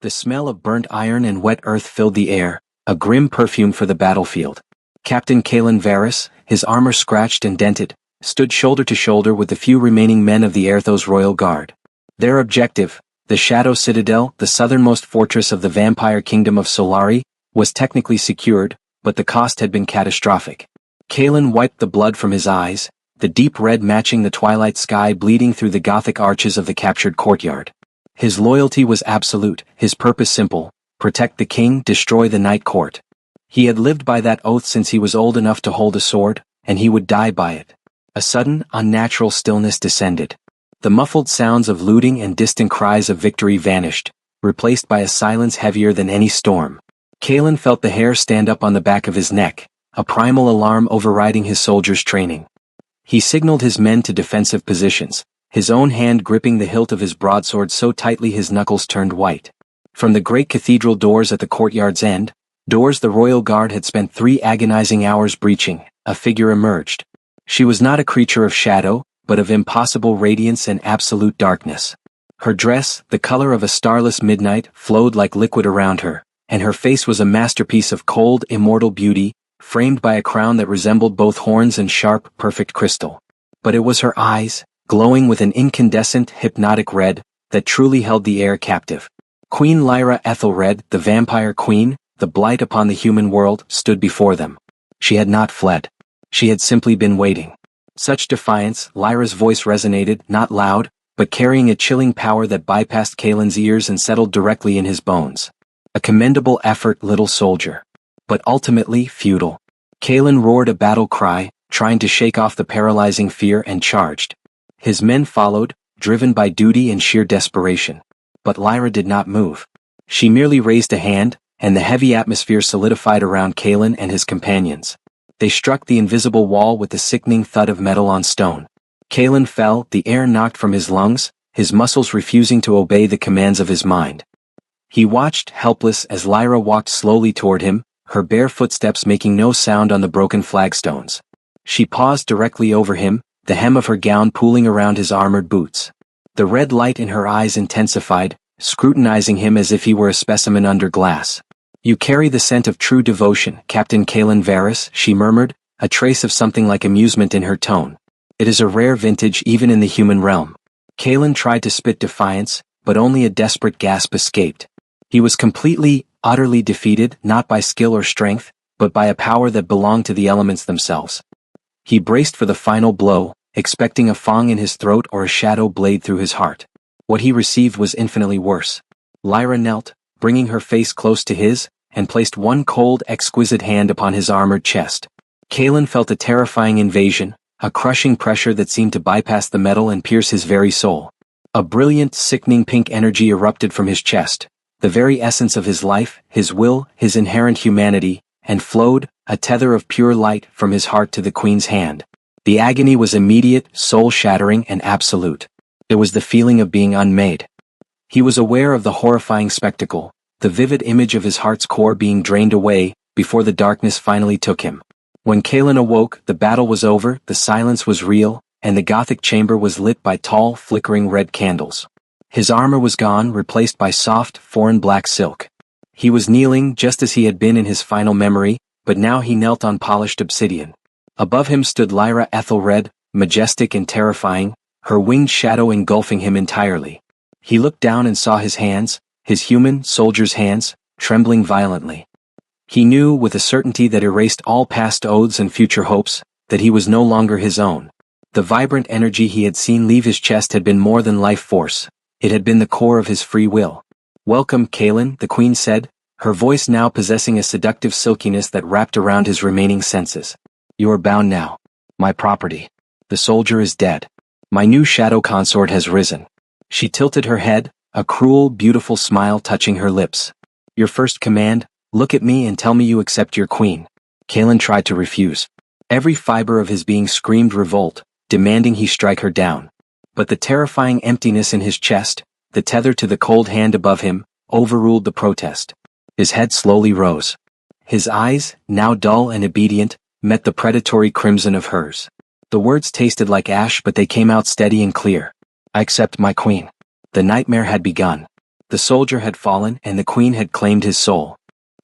The smell of burnt iron and wet earth filled the air, a grim perfume for the battlefield. Captain Kalen Varys, his armor scratched and dented, stood shoulder to shoulder with the few remaining men of the Aerthos Royal Guard. Their objective, the Shadow Citadel, the southernmost fortress of the vampire kingdom of Solari, was technically secured, but the cost had been catastrophic. Kalen wiped the blood from his eyes, the deep red matching the twilight sky bleeding through the Gothic arches of the captured courtyard. His loyalty was absolute, his purpose simple: protect the king, destroy the Night Court. He had lived by that oath since he was old enough to hold a sword, and he would die by it. A sudden, unnatural stillness descended. The muffled sounds of looting and distant cries of victory vanished, replaced by a silence heavier than any storm. Kalen felt the hair stand up on the back of his neck, a primal alarm overriding his soldiers' training. He signaled his men to defensive positions, his own hand gripping the hilt of his broadsword so tightly his knuckles turned white. From the great cathedral doors at the courtyard's end, doors the royal guard had spent 3 agonizing hours breaching, a figure emerged. She was not a creature of shadow, but of impossible radiance and absolute darkness. Her dress, the color of a starless midnight, flowed like liquid around her, and her face was a masterpiece of cold, immortal beauty, framed by a crown that resembled both horns and sharp, perfect crystal. But it was her eyes, glowing with an incandescent, hypnotic red, that truly held the air captive. Queen Lyra Ethelred, the vampire queen, the blight upon the human world, stood before them. She had not fled. She had simply been waiting. Such defiance, Lyra's voice resonated, not loud, but carrying a chilling power that bypassed Kalen's ears and settled directly in his bones. A commendable effort, little soldier. But ultimately futile. Kalen roared a battle cry, trying to shake off the paralyzing fear, and charged. His men followed, driven by duty and sheer desperation. But Lyra did not move. She merely raised a hand, and the heavy atmosphere solidified around Kalen and his companions. They struck the invisible wall with the sickening thud of metal on stone. Kalen fell, the air knocked from his lungs, his muscles refusing to obey the commands of his mind. He watched, helpless, as Lyra walked slowly toward him, her bare footsteps making no sound on the broken flagstones. She paused directly over him, the hem of her gown pooling around his armored boots. The red light in her eyes intensified, scrutinizing him as if he were a specimen under glass. "You carry the scent of true devotion, Captain Kalen Varys," she murmured, a trace of something like amusement in her tone. "It is a rare vintage even in the human realm." Kalen tried to spit defiance, but only a desperate gasp escaped. He was completely, utterly defeated, not by skill or strength, but by a power that belonged to the elements themselves. He braced for the final blow, expecting a fang in his throat or a shadow blade through his heart. What he received was infinitely worse. Lyra knelt, bringing her face close to his, and placed one cold, exquisite hand upon his armored chest. Kalen felt a terrifying invasion, a crushing pressure that seemed to bypass the metal and pierce his very soul. A brilliant, sickening pink energy erupted from his chest, the very essence of his life, his will, his inherent humanity, and flowed, a tether of pure light, from his heart to the queen's hand. The agony was immediate, soul-shattering, and absolute. It was the feeling of being unmade. He was aware of the horrifying spectacle, the vivid image of his heart's core being drained away, before the darkness finally took him. When Kalen awoke, the battle was over, the silence was real, and the Gothic chamber was lit by tall, flickering red candles. His armor was gone, replaced by soft, foreign black silk. He was kneeling just as he had been in his final memory, but now he knelt on polished obsidian. Above him stood Lyra Ethelred, majestic and terrifying, her winged shadow engulfing him entirely. He looked down and saw his hands, his human, soldier's hands, trembling violently. He knew, with a certainty that erased all past oaths and future hopes, that he was no longer his own. The vibrant energy he had seen leave his chest had been more than life force. It had been the core of his free will. "Welcome, Kalen," the queen said, her voice now possessing a seductive silkiness that wrapped around his remaining senses. "You are bound now. My property. The soldier is dead. My new shadow consort has risen." She tilted her head, a cruel, beautiful smile touching her lips. "Your first command, look at me and tell me you accept your queen." Kalen tried to refuse. Every fiber of his being screamed revolt, demanding he strike her down. But the terrifying emptiness in his chest, the tether to the cold hand above him, overruled the protest. His head slowly rose. His eyes, now dull and obedient, met the predatory crimson of hers. The words tasted like ash, but they came out steady and clear. "I accept my queen." The nightmare had begun. The soldier had fallen and the queen had claimed his soul.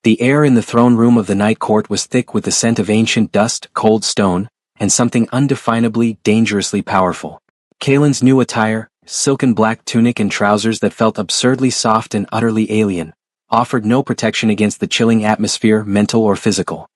The air in the throne room of the night court was thick with the scent of ancient dust, cold stone, and something undefinably, dangerously powerful. Kaelin's new attire, silken black tunic and trousers that felt absurdly soft and utterly alien, offered no protection against the chilling atmosphere, mental or physical.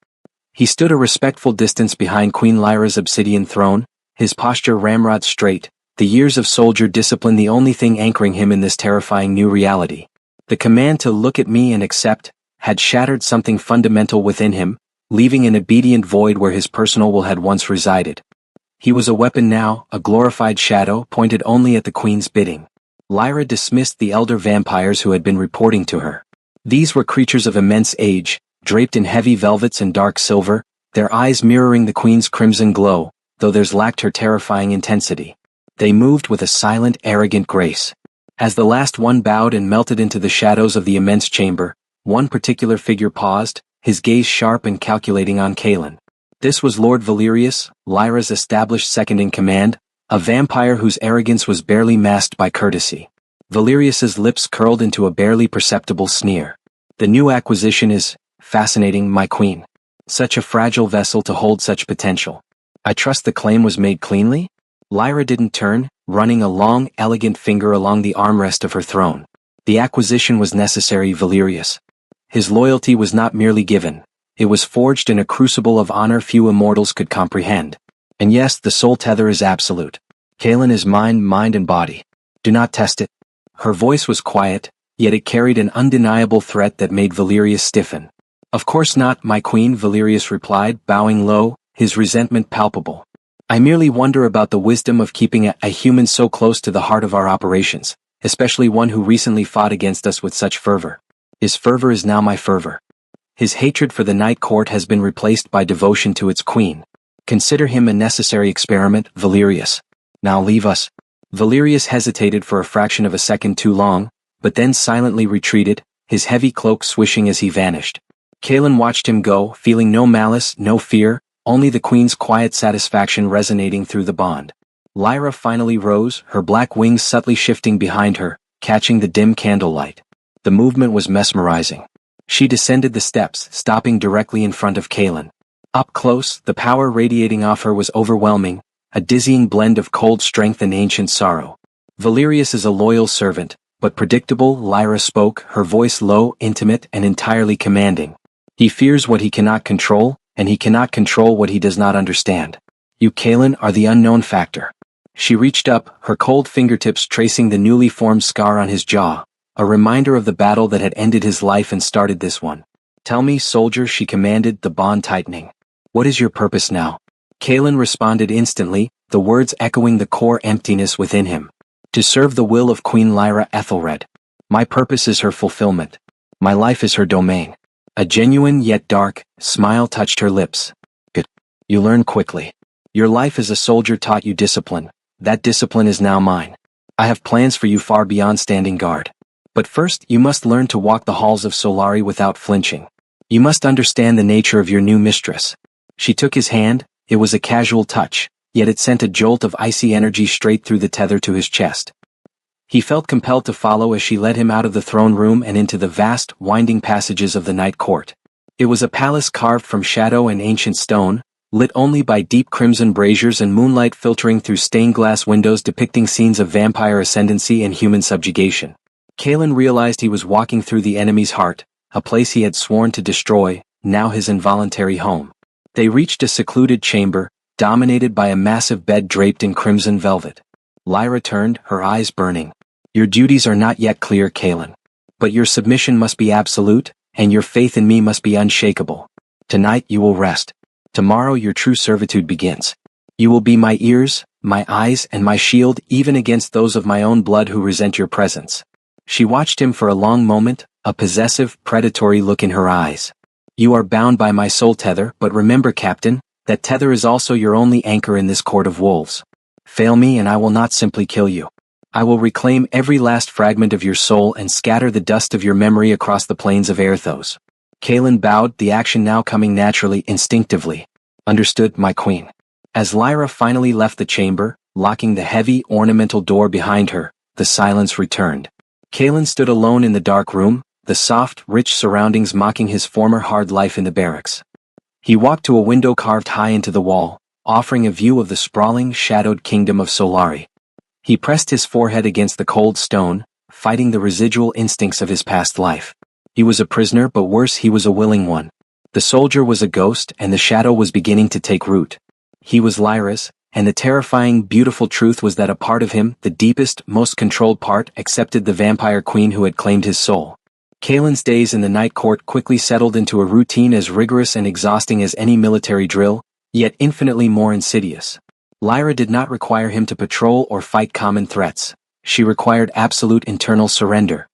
He stood a respectful distance behind Queen Lyra's obsidian throne, his posture ramrod straight, the years of soldier discipline the only thing anchoring him in this terrifying new reality. The command to look at me and accept had shattered something fundamental within him, leaving an obedient void where his personal will had once resided. He was a weapon now, a glorified shadow pointed only at the queen's bidding. Lyra dismissed the elder vampires who had been reporting to her. These were creatures of immense age, draped in heavy velvets and dark silver, their eyes mirroring the queen's crimson glow, though theirs lacked her terrifying intensity. They moved with a silent, arrogant grace. As the last one bowed and melted into the shadows of the immense chamber, one particular figure paused, his gaze sharp and calculating on Kaelin. This was Lord Valerius, Lyra's established second-in-command, a vampire whose arrogance was barely masked by courtesy. Valerius's lips curled into a barely perceptible sneer. The new acquisition is fascinating, my queen. Such a fragile vessel to hold such potential. I trust the claim was made cleanly? Lyra didn't turn, running a long, elegant finger along the armrest of her throne. The acquisition was necessary, Valerius. His loyalty was not merely given. It was forged in a crucible of honor few immortals could comprehend. And yes, the soul tether is absolute. Kaelin is mine, mind and body. Do not test it. Her voice was quiet, yet it carried an undeniable threat that made Valerius stiffen. Of course not, my queen, Valerius replied, bowing low, his resentment palpable. I merely wonder about the wisdom of keeping a human so close to the heart of our operations, especially one who recently fought against us with such fervor. His fervor is now my fervor. His hatred for the night court has been replaced by devotion to its queen. Consider him a necessary experiment, Valerius. Now leave us. Valerius hesitated for a fraction of a second too long, but then silently retreated, his heavy cloak swishing as he vanished. Kaelin watched him go, feeling no malice, no fear, only the queen's quiet satisfaction resonating through the bond. Lyra finally rose, her black wings subtly shifting behind her, catching the dim candlelight. The movement was mesmerizing. She descended the steps, stopping directly in front of Kaelin. Up close, the power radiating off her was overwhelming, a dizzying blend of cold strength and ancient sorrow. Valerius is a loyal servant, but predictable, Lyra spoke, her voice low, intimate, and entirely commanding. He fears what he cannot control, and he cannot control what he does not understand. You, Kaelin, are the unknown factor. She reached up, her cold fingertips tracing the newly formed scar on his jaw, a reminder of the battle that had ended his life and started this one. Tell me, soldier, she commanded, the bond tightening. What is your purpose now? Kaelin responded instantly, the words echoing the core emptiness within him. To serve the will of Queen Lyra Ethelred. My purpose is her fulfillment. My life is her domain. A genuine yet dark smile touched her lips. Good. You learn quickly. Your life as a soldier taught you discipline. That discipline is now mine. I have plans for you far beyond standing guard. But first, you must learn to walk the halls of Solari without flinching. You must understand the nature of your new mistress. She took his hand, it was a casual touch, yet it sent a jolt of icy energy straight through the tether to his chest. He felt compelled to follow as she led him out of the throne room and into the vast, winding passages of the night court. It was a palace carved from shadow and ancient stone, lit only by deep crimson braziers and moonlight filtering through stained glass windows depicting scenes of vampire ascendancy and human subjugation. Kaelin realized he was walking through the enemy's heart, a place he had sworn to destroy, now his involuntary home. They reached a secluded chamber, dominated by a massive bed draped in crimson velvet. Lyra turned, her eyes burning. Your duties are not yet clear, Kaelin. But your submission must be absolute, and your faith in me must be unshakable. Tonight you will rest. Tomorrow your true servitude begins. You will be my ears, my eyes, and my shield even against those of my own blood who resent your presence. She watched him for a long moment, a possessive, predatory look in her eyes. You are bound by my soul tether, but remember, Captain, that tether is also your only anchor in this court of wolves. Fail me and I will not simply kill you. I will reclaim every last fragment of your soul and scatter the dust of your memory across the plains of Erthos. Kaelin bowed, the action now coming naturally, instinctively. Understood, my queen. As Lyra finally left the chamber, locking the heavy, ornamental door behind her, the silence returned. Kalen stood alone in the dark room, the soft, rich surroundings mocking his former hard life in the barracks. He walked to a window carved high into the wall, offering a view of the sprawling, shadowed kingdom of Solari. He pressed his forehead against the cold stone, fighting the residual instincts of his past life. He was a prisoner, but worse, he was a willing one. The soldier was a ghost, and the shadow was beginning to take root. He was Lyra's, and the terrifying, beautiful truth was that a part of him, the deepest, most controlled part, accepted the vampire queen who had claimed his soul. Kalen's days in the night court quickly settled into a routine as rigorous and exhausting as any military drill, yet infinitely more insidious. Lyra did not require him to patrol or fight common threats. She required absolute internal surrender.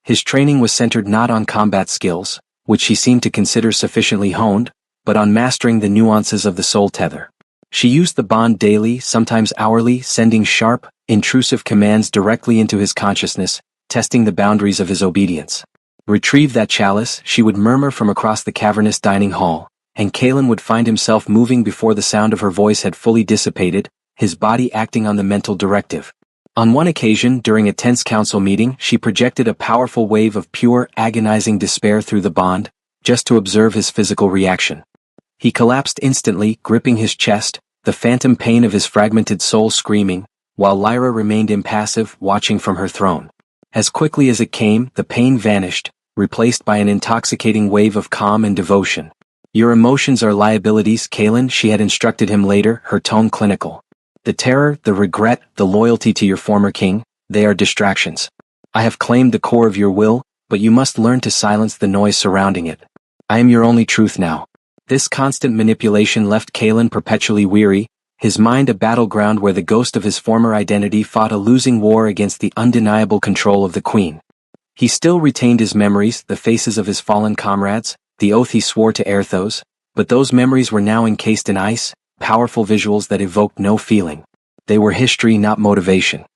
His training was centered not on combat skills, which she seemed to consider sufficiently honed, but on mastering the nuances of the soul tether. She used the bond daily, sometimes hourly, sending sharp, intrusive commands directly into his consciousness, testing the boundaries of his obedience. Retrieve that chalice, she would murmur from across the cavernous dining hall, and Kalen would find himself moving before the sound of her voice had fully dissipated, his body acting on the mental directive. On one occasion, during a tense council meeting, she projected a powerful wave of pure, agonizing despair through the bond, just to observe his physical reaction. He collapsed instantly, gripping his chest, the phantom pain of his fragmented soul screaming, while Lyra remained impassive, watching from her throne. As quickly as it came, the pain vanished, replaced by an intoxicating wave of calm and devotion. Your emotions are liabilities, Kalen, she had instructed him later, her tone clinical. The terror, the regret, the loyalty to your former king, they are distractions. I have claimed the core of your will, but you must learn to silence the noise surrounding it. I am your only truth now. This constant manipulation left Kalen perpetually weary, his mind a battleground where the ghost of his former identity fought a losing war against the undeniable control of the queen. He still retained his memories, the faces of his fallen comrades, the oath he swore to Erthos, but those memories were now encased in ice, powerful visuals that evoked no feeling. They were history, not motivation.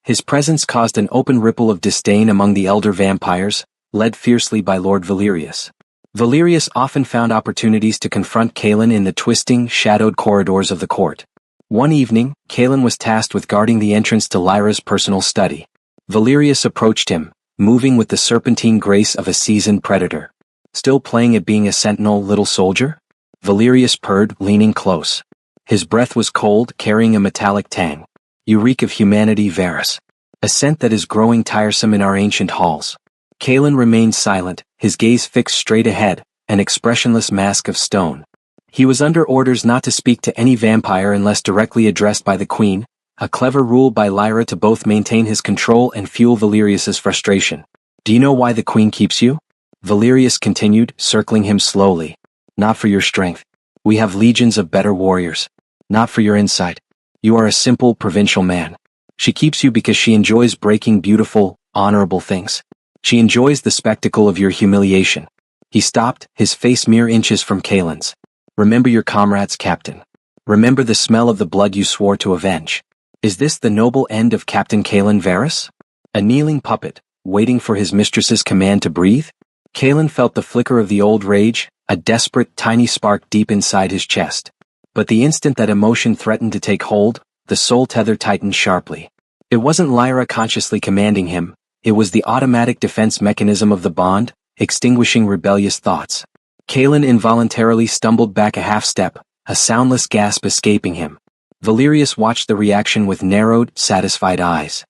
His presence caused an open ripple of disdain among the elder vampires, led fiercely by Lord Valerius. Valerius often found opportunities to confront Kalen in the twisting, shadowed corridors of the court. One evening, Kalen was tasked with guarding the entrance to Lyra's personal study. Valerius approached him, moving with the serpentine grace of a seasoned predator. Still playing at being a sentinel, little soldier? Valerius purred, leaning close. His breath was cold, carrying a metallic tang. You reek of humanity, Varus. A scent that is growing tiresome in our ancient halls. Kalen remained silent, his gaze fixed straight ahead, an expressionless mask of stone. He was under orders not to speak to any vampire unless directly addressed by the queen, a clever rule by Lyra to both maintain his control and fuel Valerius's frustration. Do you know why the queen keeps you? Valerius continued, circling him slowly. Not for your strength. We have legions of better warriors. Not for your insight. You are a simple, provincial man. She keeps you because she enjoys breaking beautiful, honorable things. She enjoys the spectacle of your humiliation. He stopped, his face mere inches from Kalen's. Remember your comrades, Captain. Remember the smell of the blood you swore to avenge. Is this the noble end of Captain Kalen Varus? A kneeling puppet, waiting for his mistress's command to breathe? Kalen felt the flicker of the old rage, a desperate, tiny spark deep inside his chest. But the instant that emotion threatened to take hold, the soul tether tightened sharply. It wasn't Lyra consciously commanding him, it was the automatic defense mechanism of the bond, extinguishing rebellious thoughts. Kalen involuntarily stumbled back a half-step, a soundless gasp escaping him. Valerius watched the reaction with narrowed, satisfied eyes.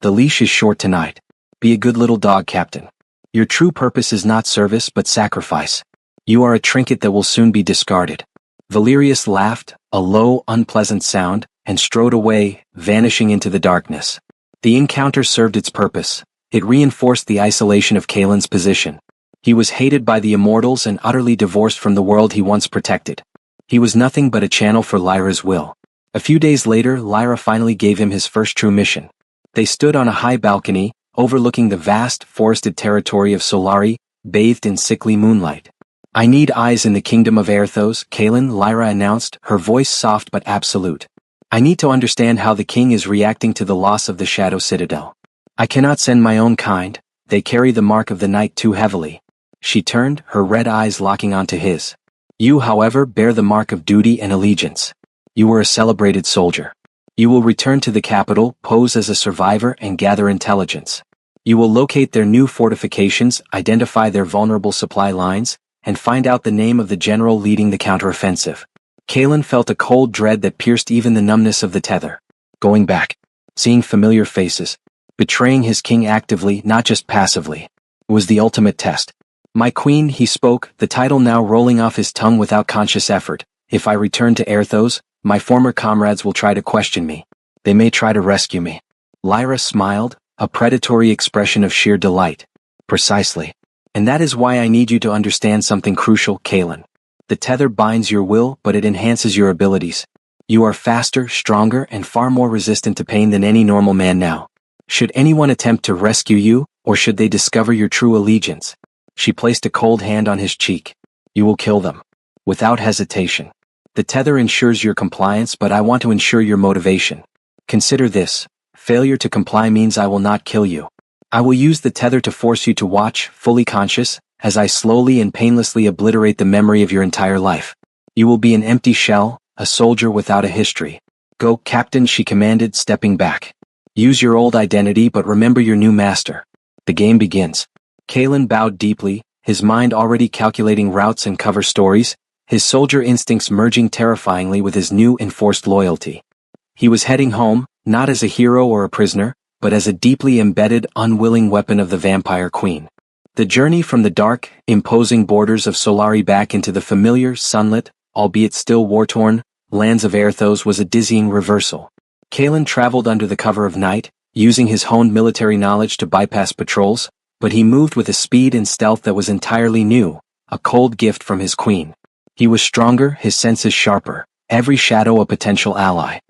The leash is short tonight. Be a good little dog, Captain. Your true purpose is not service but sacrifice. You are a trinket that will soon be discarded. Valerius laughed, a low, unpleasant sound, and strode away, vanishing into the darkness. The encounter served its purpose. It reinforced the isolation of Kalen's position. He was hated by the immortals and utterly divorced from the world he once protected. He was nothing but a channel for Lyra's will. A few days later, Lyra finally gave him his first true mission. They stood on a high balcony, overlooking the vast, forested territory of Solari, bathed in sickly moonlight. I need eyes in the kingdom of Erthos, Kalen, Lyra announced, her voice soft but absolute. I need to understand how the king is reacting to the loss of the Shadow Citadel. I cannot send my own kind, they carry the mark of the night too heavily. She turned, her red eyes locking onto his. You, however, bear the mark of duty and allegiance. You were a celebrated soldier. You will return to the capital, pose as a survivor and gather intelligence. You will locate their new fortifications, identify their vulnerable supply lines, and find out the name of the general leading the counteroffensive. Kalen felt a cold dread that pierced even the numbness of the tether. Going back. Seeing familiar faces. Betraying his king actively, not just passively. It was the ultimate test. My queen, he spoke, the title now rolling off his tongue without conscious effort. If I return to Erthos, my former comrades will try to question me. They may try to rescue me. Lyra smiled, a predatory expression of sheer delight. Precisely. And that is why I need you to understand something crucial, Kalen. The tether binds your will, but it enhances your abilities. You are faster, stronger, and far more resistant to pain than any normal man now. Should anyone attempt to rescue you, or should they discover your true allegiance? She placed a cold hand on his cheek. You will kill them. Without hesitation. The tether ensures your compliance, but I want to ensure your motivation. Consider this. Failure to comply means I will not kill you. I will use the tether to force you to watch, fully conscious, as I slowly and painlessly obliterate the memory of your entire life. You will be an empty shell, a soldier without a history. Go, Captain, she commanded, stepping back. Use your old identity, but remember your new master. The game begins. Kalen bowed deeply, his mind already calculating routes and cover stories, his soldier instincts merging terrifyingly with his new enforced loyalty. He was heading home, not as a hero or a prisoner, but as a deeply embedded, unwilling weapon of the Vampire Queen. The journey from the dark, imposing borders of Solari back into the familiar, sunlit, albeit still war-torn, lands of Erthos was a dizzying reversal. Kalen traveled under the cover of night, using his honed military knowledge to bypass patrols, but he moved with a speed and stealth that was entirely new, a cold gift from his queen. He was stronger, his senses sharper, every shadow a potential ally.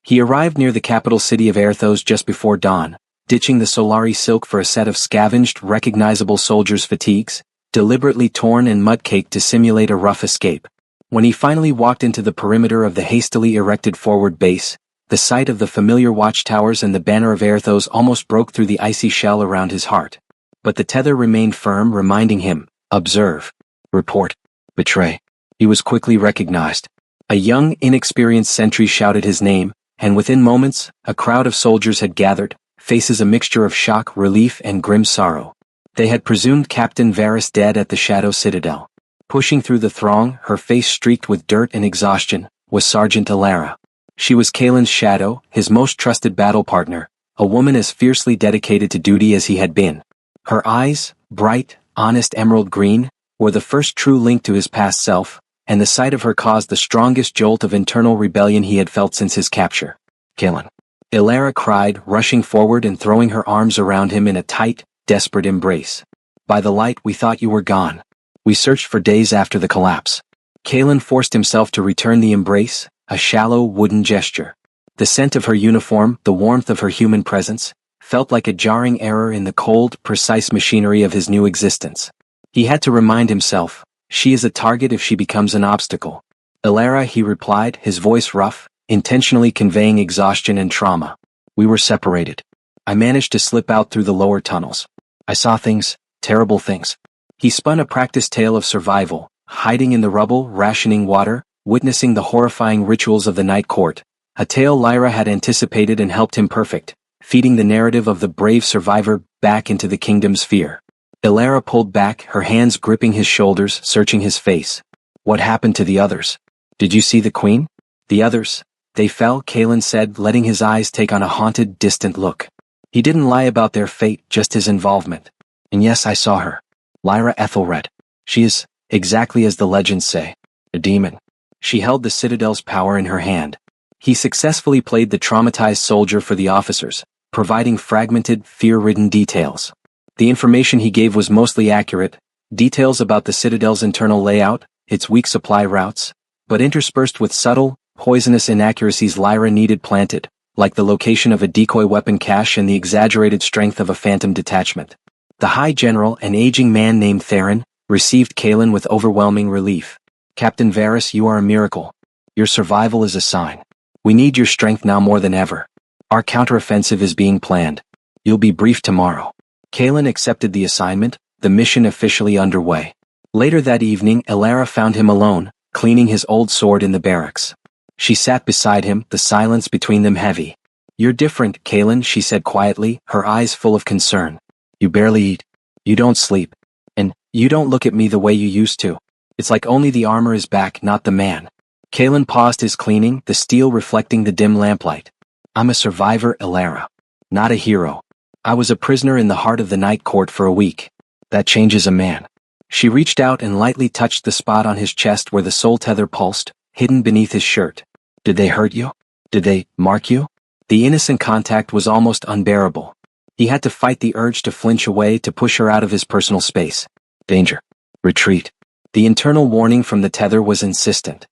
He arrived near the capital city of Erthos just before dawn, ditching the Solari silk for a set of scavenged, recognizable soldiers' fatigues, deliberately torn and mud-caked to simulate a rough escape. When he finally walked into the perimeter of the hastily erected forward base, the sight of the familiar watchtowers and the banner of Erthos almost broke through the icy shell around his heart. But the tether remained firm, reminding him, observe, report, betray. He was quickly recognized. A young, inexperienced sentry shouted his name, and within moments, a crowd of soldiers had gathered, faces a mixture of shock, relief, and grim sorrow. They had presumed Captain Varys dead at the Shadow Citadel. Pushing through the throng, her face streaked with dirt and exhaustion, was Sergeant Elara. She was Kalen's shadow, his most trusted battle partner, a woman as fiercely dedicated to duty as he had been. Her eyes, bright, honest emerald green, were the first true link to his past self, and the sight of her caused the strongest jolt of internal rebellion he had felt since his capture. Kalen. Elara cried, rushing forward and throwing her arms around him in a tight, desperate embrace. By the light, we thought you were gone. We searched for days after the collapse. Kalen forced himself to return the embrace, a shallow, wooden gesture. The scent of her uniform, the warmth of her human presence, felt like a jarring error in the cold, precise machinery of his new existence. He had to remind himself, she is a target if she becomes an obstacle. Elara, he replied, his voice rough, intentionally conveying exhaustion and trauma. We were separated. I managed to slip out through the lower tunnels. I saw things, terrible things. He spun a practiced tale of survival, hiding in the rubble, rationing water, witnessing the horrifying rituals of the Night Court, a tale Lyra had anticipated and helped him perfect, feeding the narrative of the brave survivor back into the kingdom's fear. Elara pulled back, her hands gripping his shoulders, searching his face. What happened to the others? Did you see the queen? The others, they fell, Kalen said, letting his eyes take on a haunted, distant look. He didn't lie about their fate, just his involvement. And yes, I saw her. Lyra Ethelred. She is, exactly as the legends say, a demon. She held the Citadel's power in her hand. He successfully played the traumatized soldier for the officers, providing fragmented, fear-ridden details. The information he gave was mostly accurate, details about the Citadel's internal layout, its weak supply routes, but interspersed with subtle, poisonous inaccuracies Lyra needed planted, like the location of a decoy weapon cache and the exaggerated strength of a phantom detachment. The High General, an aging man named Theron, received Kalen with overwhelming relief. Captain Varys, you are a miracle. Your survival is a sign. We need your strength now more than ever. Our counteroffensive is being planned. You'll be briefed tomorrow. Kalen accepted the assignment, the mission officially underway. Later that evening, Elara found him alone, cleaning his old sword in the barracks. She sat beside him, the silence between them heavy. You're different, Kalen, she said quietly, her eyes full of concern. You barely eat. You don't sleep. And you don't look at me the way you used to. It's like only the armor is back, not the man. Kalen paused his cleaning, the steel reflecting the dim lamplight. I'm a survivor, Elara. Not a hero. I was a prisoner in the heart of the night court for a week. That changes a man. She reached out and lightly touched the spot on his chest where the soul tether pulsed, hidden beneath his shirt. Did they hurt you? Did they mark you? The innocent contact was almost unbearable. He had to fight the urge to flinch away, to push her out of his personal space. Danger. Retreat. The internal warning from the tether was insistent.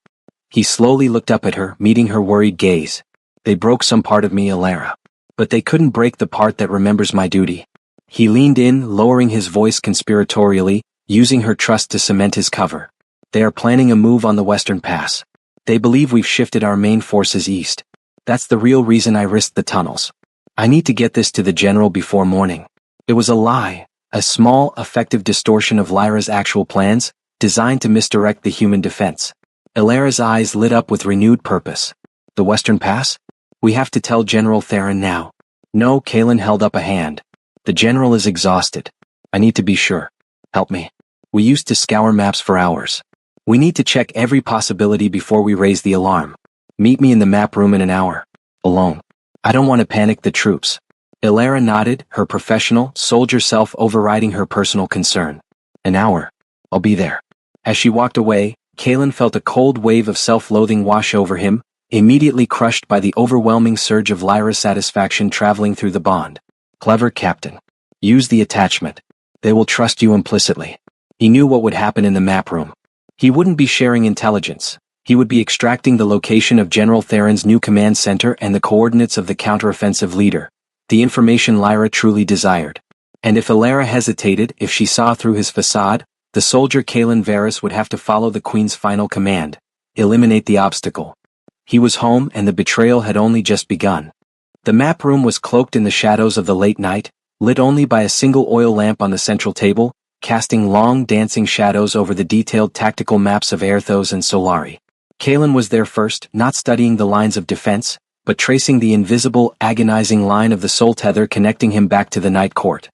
He slowly looked up at her, meeting her worried gaze. They broke some part of me, Elara. But they couldn't break the part that remembers my duty. He leaned in, lowering his voice conspiratorially, using her trust to cement his cover. They are planning a move on the Western Pass. They believe we've shifted our main forces east. That's the real reason I risked the tunnels. I need to get this to the general before morning. It was a lie, a small, effective distortion of Lyra's actual plans, designed to misdirect the human defense. Elara's eyes lit up with renewed purpose. The Western Pass? We have to tell General Theron now. No, Kalen held up a hand. The general is exhausted. I need to be sure. Help me. We used to scour maps for hours. We need to check every possibility before we raise the alarm. Meet me in the map room in an hour. Alone. I don't want to panic the troops. Elara nodded, her professional, soldier self overriding her personal concern. An hour. I'll be there. As she walked away, Kalen felt a cold wave of self-loathing wash over him, immediately crushed by the overwhelming surge of Lyra's satisfaction traveling through the bond. Clever captain. Use the attachment. They will trust you implicitly. He knew what would happen in the map room. He wouldn't be sharing intelligence. He would be extracting the location of General Theron's new command center and the coordinates of the counteroffensive leader, the information Lyra truly desired. And if Elara hesitated, if she saw through his facade, the soldier Kalen Varys would have to follow the Queen's final command, eliminate the obstacle. He was home and the betrayal had only just begun. The map room was cloaked in the shadows of the late night, lit only by a single oil lamp on the central table, casting long dancing shadows over the detailed tactical maps of Aerthos and Solari. Kalen was there first, not studying the lines of defense, but tracing the invisible, agonizing line of the soul tether connecting him back to the night court.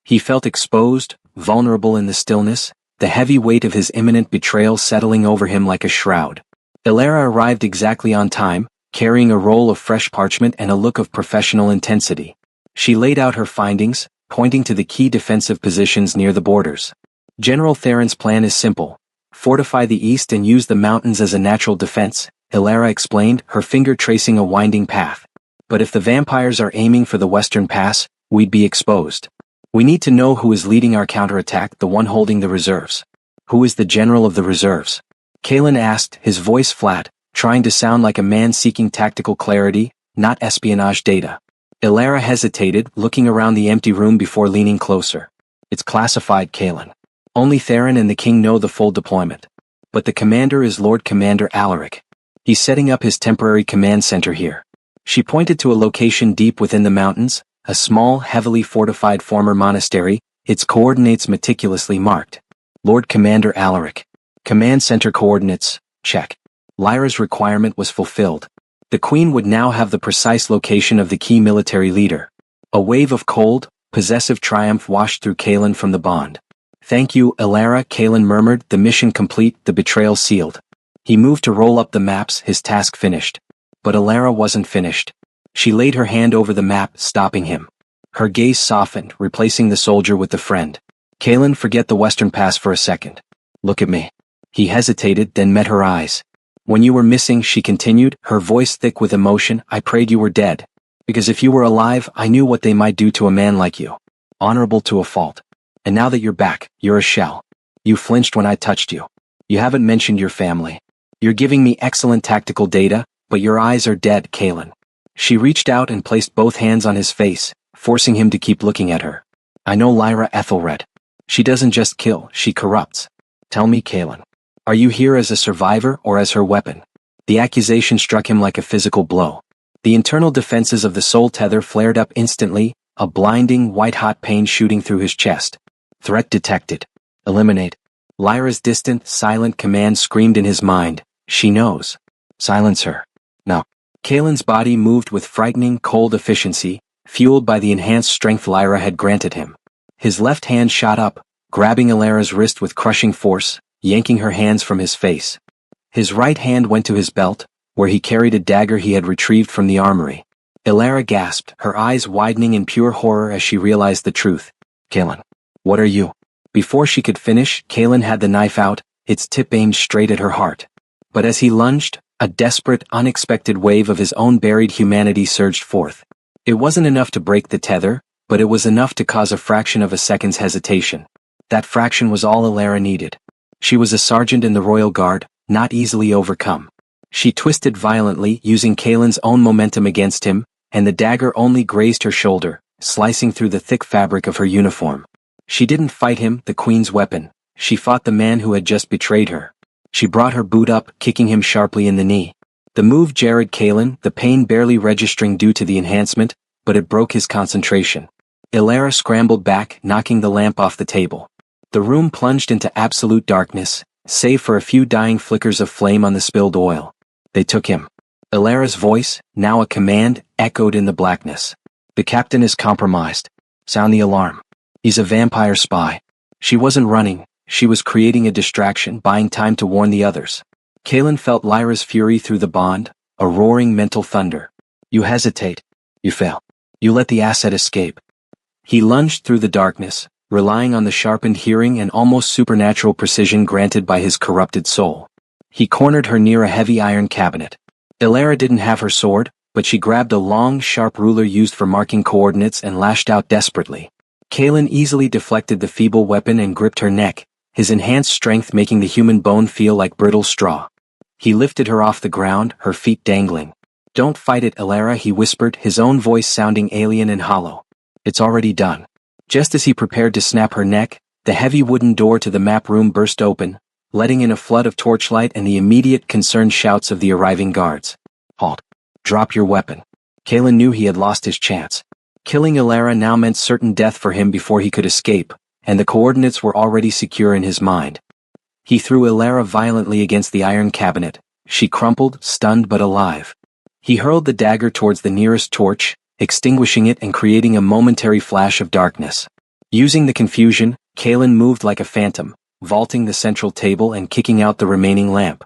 He felt exposed, vulnerable in the stillness, the heavy weight of his imminent betrayal settling over him like a shroud. Elara arrived exactly on time, carrying a roll of fresh parchment and a look of professional intensity. She laid out her findings, pointing to the key defensive positions near the borders. General Theron's plan is simple. Fortify the east and use the mountains as a natural defense, Elara explained, her finger tracing a winding path. But if the vampires are aiming for the Western Pass, we'd be exposed. We need to know who is leading our counterattack, the one holding the reserves. Who is the general of the reserves? Kalen asked, his voice flat, trying to sound like a man seeking tactical clarity, not espionage data. Elara hesitated, looking around the empty room before leaning closer. It's classified, Kalen. Only Theron and the king know the full deployment. But the commander is Lord Commander Alaric. He's setting up his temporary command center here. She pointed to a location deep within the mountains, a small, heavily fortified former monastery, its coordinates meticulously marked. Lord Commander Alaric. Command center coordinates, check. Lyra's requirement was fulfilled. The Queen would now have the precise location of the key military leader. A wave of cold, possessive triumph washed through Kalen from the bond. Thank you, Elara, Kalen murmured, the mission complete, the betrayal sealed. He moved to roll up the maps, his task finished. But Elara wasn't finished. She laid her hand over the map, stopping him. Her gaze softened, replacing the soldier with the friend. Kalen, forget the Western Pass for a second. Look at me. He hesitated, then met her eyes. When you were missing, she continued, her voice thick with emotion, I prayed you were dead. Because if you were alive, I knew what they might do to a man like you. Honorable to a fault. And now that you're back, you're a shell. You flinched when I touched you. You haven't mentioned your family. You're giving me excellent tactical data, but your eyes are dead, Kalen. She reached out and placed both hands on his face, forcing him to keep looking at her. I know Lyra Ethelred. She doesn't just kill, she corrupts. Tell me, Kalen. Are you here as a survivor or as her weapon? The accusation struck him like a physical blow. The internal defenses of the soul tether flared up instantly, a blinding, white-hot pain shooting through his chest. Threat detected. Eliminate. Lyra's distant, silent command screamed in his mind. She knows. Silence her. No. Kalen's body moved with frightening, cold efficiency, fueled by the enhanced strength Lyra had granted him. His left hand shot up, grabbing Ilara's wrist with crushing force, yanking her hands from his face. His right hand went to his belt, where he carried a dagger he had retrieved from the armory. Ilara gasped, her eyes widening in pure horror as she realized the truth. Kaelin, what are you? Before she could finish, Kaelin had the knife out, its tip aimed straight at her heart. But as he lunged, a desperate, unexpected wave of his own buried humanity surged forth. It wasn't enough to break the tether, but it was enough to cause a fraction of a second's hesitation. That fraction was all Ilara needed. She was a sergeant in the Royal Guard, not easily overcome. She twisted violently, using Kaelin's own momentum against him, and the dagger only grazed her shoulder, slicing through the thick fabric of her uniform. She didn't fight him, the Queen's weapon. She fought the man who had just betrayed her. She brought her boot up, kicking him sharply in the knee. The move jarred Kaelin, the pain barely registering due to the enhancement, but it broke his concentration. Ilara scrambled back, knocking the lamp off the table. The room plunged into absolute darkness, save for a few dying flickers of flame on the spilled oil. They took him. Ilara's voice, now a command, echoed in the blackness. The captain is compromised. Sound the alarm. He's a vampire spy. She wasn't running, she was creating a distraction, buying time to warn the others. Kaelin felt Lyra's fury through the bond, a roaring mental thunder. You hesitate. You fail. You let the asset escape. He lunged through the darkness, relying on the sharpened hearing and almost supernatural precision granted by his corrupted soul. He cornered her near a heavy iron cabinet. Ilara didn't have her sword, but she grabbed a long, sharp ruler used for marking coordinates and lashed out desperately. Kaelin easily deflected the feeble weapon and gripped her neck, his enhanced strength making the human bone feel like brittle straw. He lifted her off the ground, her feet dangling. Don't fight it, Ilara, he whispered, his own voice sounding alien and hollow. It's already done. Just as he prepared to snap her neck, the heavy wooden door to the map room burst open, letting in a flood of torchlight and the immediate concerned shouts of the arriving guards. Halt. Drop your weapon. Kaelin knew he had lost his chance. Killing Ilara now meant certain death for him before he could escape, and the coordinates were already secure in his mind. He threw Ilara violently against the iron cabinet. She crumpled, stunned but alive. He hurled the dagger towards the nearest torch, extinguishing it and creating a momentary flash of darkness. Using the confusion, Kaelin moved like a phantom, vaulting the central table and kicking out the remaining lamp.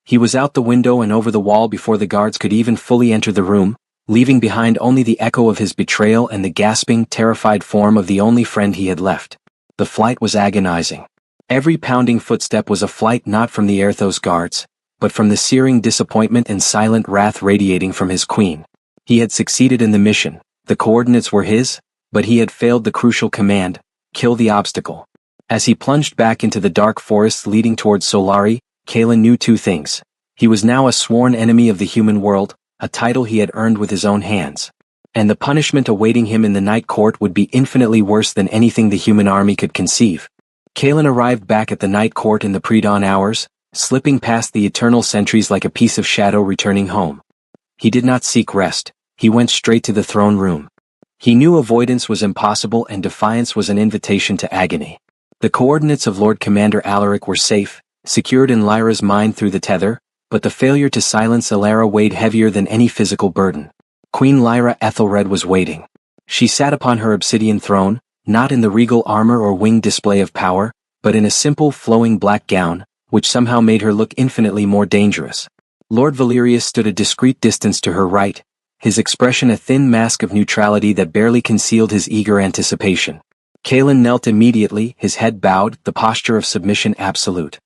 He was out the window and over the wall before the guards could even fully enter the room, leaving behind only the echo of his betrayal and the gasping, terrified form of the only friend he had left. The flight was agonizing. Every pounding footstep was a flight not from the Aerthos guards, but from the searing disappointment and silent wrath radiating from his queen. He had succeeded in the mission, the coordinates were his, but he had failed the crucial command, kill the obstacle. As he plunged back into the dark forests leading towards Solari, Kaelin knew two things. He was now a sworn enemy of the human world, a title he had earned with his own hands. And the punishment awaiting him in the night court would be infinitely worse than anything the human army could conceive. Kaelin arrived back at the night court in the pre-dawn hours, slipping past the eternal sentries like a piece of shadow returning home. He did not seek rest, he went straight to the throne room. He knew avoidance was impossible and defiance was an invitation to agony. The coordinates of Lord Commander Alaric were safe, secured in Lyra's mind through the tether, but the failure to silence Ilara weighed heavier than any physical burden. Queen Lyra Ethelred was waiting. She sat upon her obsidian throne, not in the regal armor or winged display of power, but in a simple flowing black gown, which somehow made her look infinitely more dangerous. Lord Valerius stood a discreet distance to her right, his expression a thin mask of neutrality that barely concealed his eager anticipation. Kaelin knelt immediately, his head bowed, the posture of submission absolute.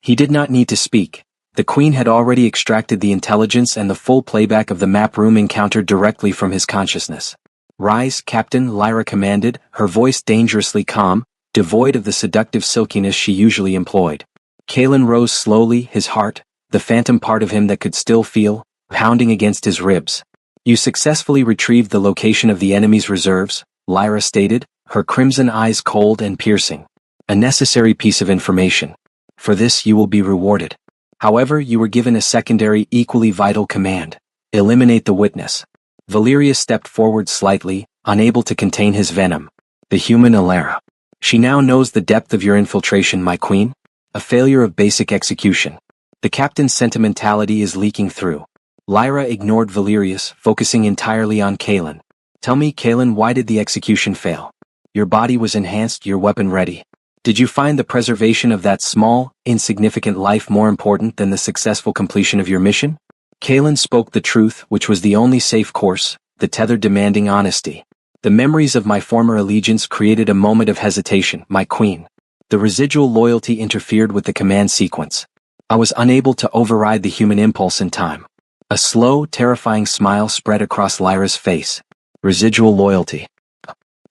He did not need to speak. The Queen had already extracted the intelligence and the full playback of the map room encounter directly from his consciousness. Rise, Captain, Lyra commanded, her voice dangerously calm, devoid of the seductive silkiness she usually employed. Kaelin rose slowly, his heart, the phantom part of him that could still feel, pounding against his ribs. You successfully retrieved the location of the enemy's reserves, Lyra stated, her crimson eyes cold and piercing. A necessary piece of information. For this you will be rewarded. However, you were given a secondary, equally vital command. Eliminate the witness. Valerius stepped forward slightly, unable to contain his venom. The human Ilara. She now knows the depth of your infiltration, my queen. A failure of basic execution. The captain's sentimentality is leaking through. Lyra ignored Valerius, focusing entirely on Kaelin. Tell me, Kaelin, why did the execution fail? Your body was enhanced, your weapon ready. Did you find the preservation of that small, insignificant life more important than the successful completion of your mission? Kalen spoke the truth, which was the only safe course, the tether demanding honesty. The memories of my former allegiance created a moment of hesitation, my queen. The residual loyalty interfered with the command sequence. I was unable to override the human impulse in time. A slow, terrifying smile spread across Lyra's face. Residual loyalty.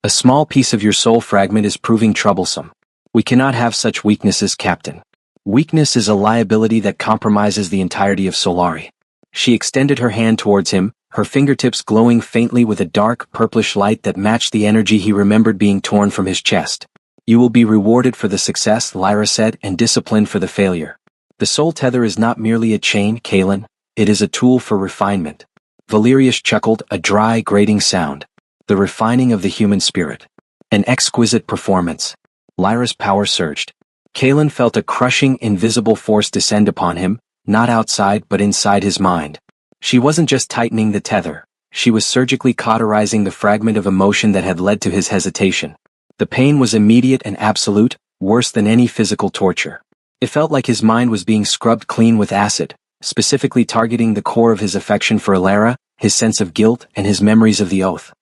A small piece of your soul fragment is proving troublesome. We cannot have such weaknesses, Captain. Weakness is a liability that compromises the entirety of Solari. She extended her hand towards him, her fingertips glowing faintly with a dark, purplish light that matched the energy he remembered being torn from his chest. You will be rewarded for the success, Lyra said, and disciplined for the failure. The soul tether is not merely a chain, Kalen. It is a tool for refinement. Valerius chuckled, a dry, grating sound. The refining of the human spirit. An exquisite performance. Lyra's power surged. Kalen felt a crushing, invisible force descend upon him, not outside but inside his mind. She wasn't just tightening the tether, she was surgically cauterizing the fragment of emotion that had led to his hesitation. The pain was immediate and absolute, worse than any physical torture. It felt like his mind was being scrubbed clean with acid, specifically targeting the core of his affection for Alara, his sense of guilt, and his memories of the oath.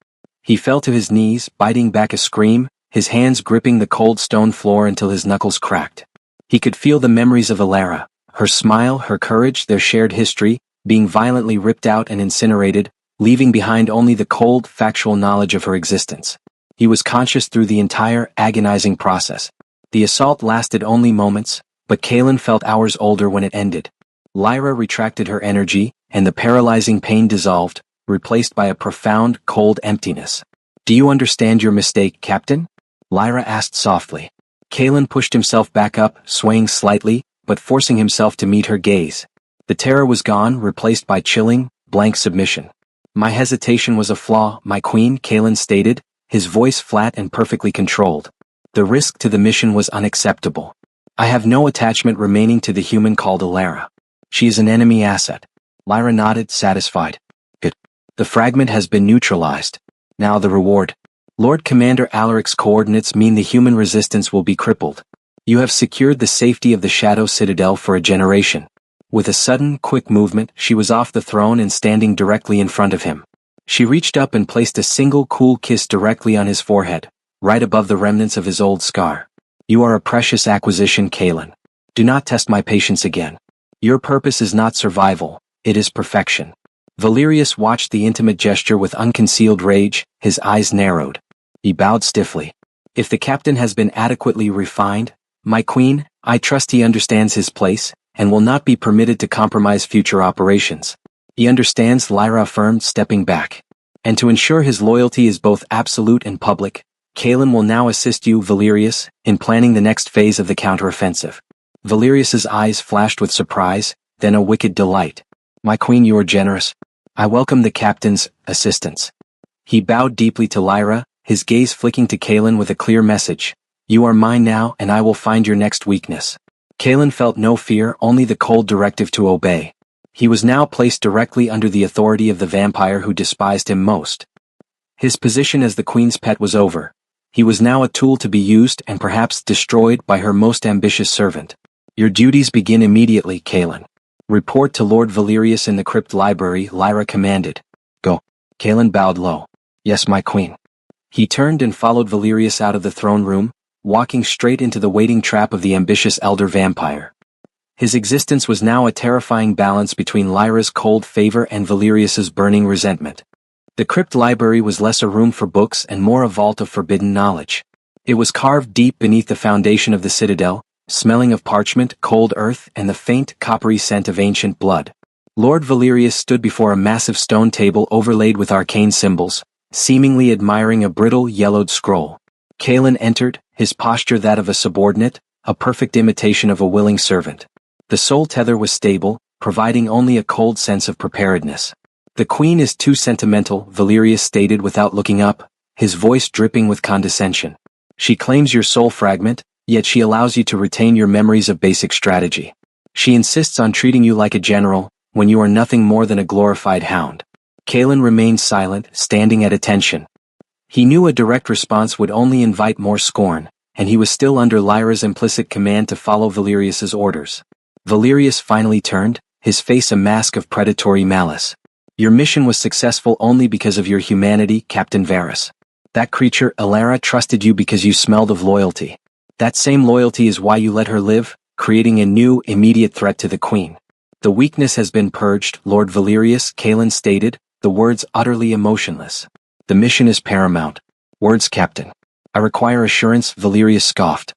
He fell to his knees, biting back a scream, his hands gripping the cold stone floor until his knuckles cracked. He could feel the memories of Alara, her smile, her courage, their shared history, being violently ripped out and incinerated, leaving behind only the cold, factual knowledge of her existence. He was conscious through the entire, agonizing process. The assault lasted only moments, but Kalen felt hours older when it ended. Lyra retracted her energy, and the paralyzing pain dissolved, replaced by a profound, cold emptiness. Do you understand your mistake, Captain? Lyra asked softly. Kalen pushed himself back up, swaying slightly, but forcing himself to meet her gaze. The terror was gone, replaced by chilling, blank submission. My hesitation was a flaw, my queen, Kalen stated, his voice flat and perfectly controlled. The risk to the mission was unacceptable. I have no attachment remaining to the human called Alara. She is an enemy asset. Lyra nodded, satisfied. Good. The fragment has been neutralized. Now the reward. Lord Commander Alaric's coordinates mean the human resistance will be crippled. You have secured the safety of the Shadow Citadel for a generation. With a sudden, quick movement, she was off the throne and standing directly in front of him. She reached up and placed a single cool kiss directly on his forehead, right above the remnants of his old scar. You are a precious acquisition, Kalen. Do not test my patience again. Your purpose is not survival, it is perfection. Valerius watched the intimate gesture with unconcealed rage, his eyes narrowed. He bowed stiffly. If the captain has been adequately refined, my queen, I trust he understands his place, and will not be permitted to compromise future operations. He understands, Lyra affirmed, stepping back. And to ensure his loyalty is both absolute and public, Kalen will now assist you, Valerius, in planning the next phase of the counteroffensive. Valerius's eyes flashed with surprise, then a wicked delight. My queen, you are generous. I welcome the captain's assistance. He bowed deeply to Lyra, his gaze flicking to Kalen with a clear message. You are mine now, and I will find your next weakness. Kalen felt no fear, only the cold directive to obey. He was now placed directly under the authority of the vampire who despised him most. His position as the queen's pet was over. He was now a tool to be used and perhaps destroyed by her most ambitious servant. Your duties begin immediately, Kalen. Report to Lord Valerius in the crypt library, Lyra commanded. Go. Kalen bowed low. Yes, my queen. He turned and followed Valerius out of the throne room, walking straight into the waiting trap of the ambitious elder vampire. His existence was now a terrifying balance between Lyra's cold favor and Valerius's burning resentment. The crypt library was less a room for books and more a vault of forbidden knowledge. It was carved deep beneath the foundation of the citadel, smelling of parchment, cold earth, and the faint, coppery scent of ancient blood. Lord Valerius stood before a massive stone table overlaid with arcane symbols, seemingly admiring a brittle, yellowed scroll. Kalen entered, his posture that of a subordinate, a perfect imitation of a willing servant. The soul tether was stable, providing only a cold sense of preparedness. The queen is too sentimental, Valerius stated without looking up, his voice dripping with condescension. She claims your soul fragment, yet she allows you to retain your memories of basic strategy. She insists on treating you like a general, when you are nothing more than a glorified hound. Kalen remained silent, standing at attention. He knew a direct response would only invite more scorn, and he was still under Lyra's implicit command to follow Valerius's orders. Valerius finally turned, his face a mask of predatory malice. Your mission was successful only because of your humanity, Captain Varus. That creature, Elara, trusted you because you smelled of loyalty. That same loyalty is why you let her live, creating a new, immediate threat to the Queen. The weakness has been purged, Lord Valerius, Cailan stated, the words utterly emotionless. The mission is paramount. Words, Captain. I require assurance, Valerius scoffed.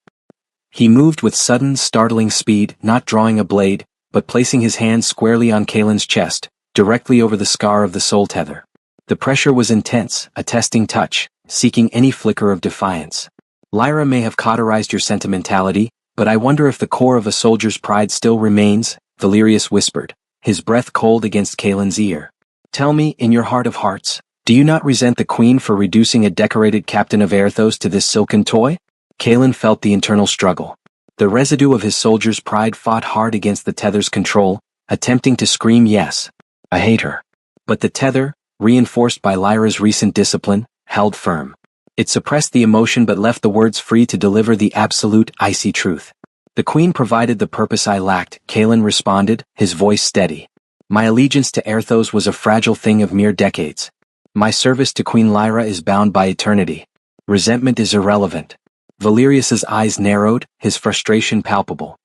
He moved with sudden, startling speed, not drawing a blade, but placing his hand squarely on Cailan's chest, directly over the scar of the soul tether. The pressure was intense, a testing touch, seeking any flicker of defiance. Lyra may have cauterized your sentimentality, but I wonder if the core of a soldier's pride still remains, Valerius whispered, his breath cold against Cailan's ear. Tell me, in your heart of hearts, do you not resent the Queen for reducing a decorated captain of Aerthos to this silken toy? Cailan felt the internal struggle. The residue of his soldier's pride fought hard against the tether's control, attempting to scream yes, I hate her. But the tether, reinforced by Lyra's recent discipline, held firm. It suppressed the emotion but left the words free to deliver the absolute, icy truth. The Queen provided the purpose I lacked, Cailan responded, his voice steady. My allegiance to Aerthos was a fragile thing of mere decades. My service to Queen Lyra is bound by eternity. Resentment is irrelevant. Valerius's eyes narrowed, his frustration palpable.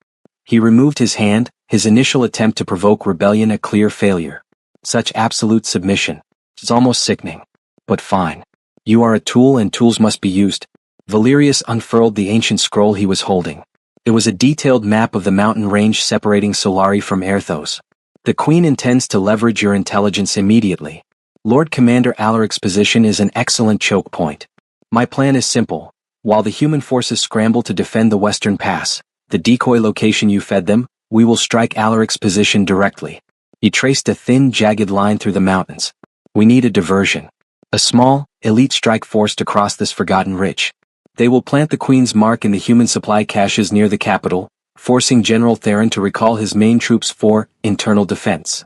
He removed his hand, his initial attempt to provoke rebellion a clear failure. Such absolute submission. It's almost sickening. But fine. You are a tool and tools must be used. Valerius unfurled the ancient scroll he was holding. It was a detailed map of the mountain range separating Solari from Aerthos. The Queen intends to leverage your intelligence immediately. Lord Commander Alaric's position is an excellent choke point. My plan is simple. While the human forces scramble to defend the western pass, the decoy location you fed them, we will strike Alaric's position directly. He traced a thin, jagged line through the mountains. We need a diversion. A small, elite strike force to cross this forgotten ridge. They will plant the Queen's mark in the human supply caches near the capital, forcing General Theron to recall his main troops for internal defense.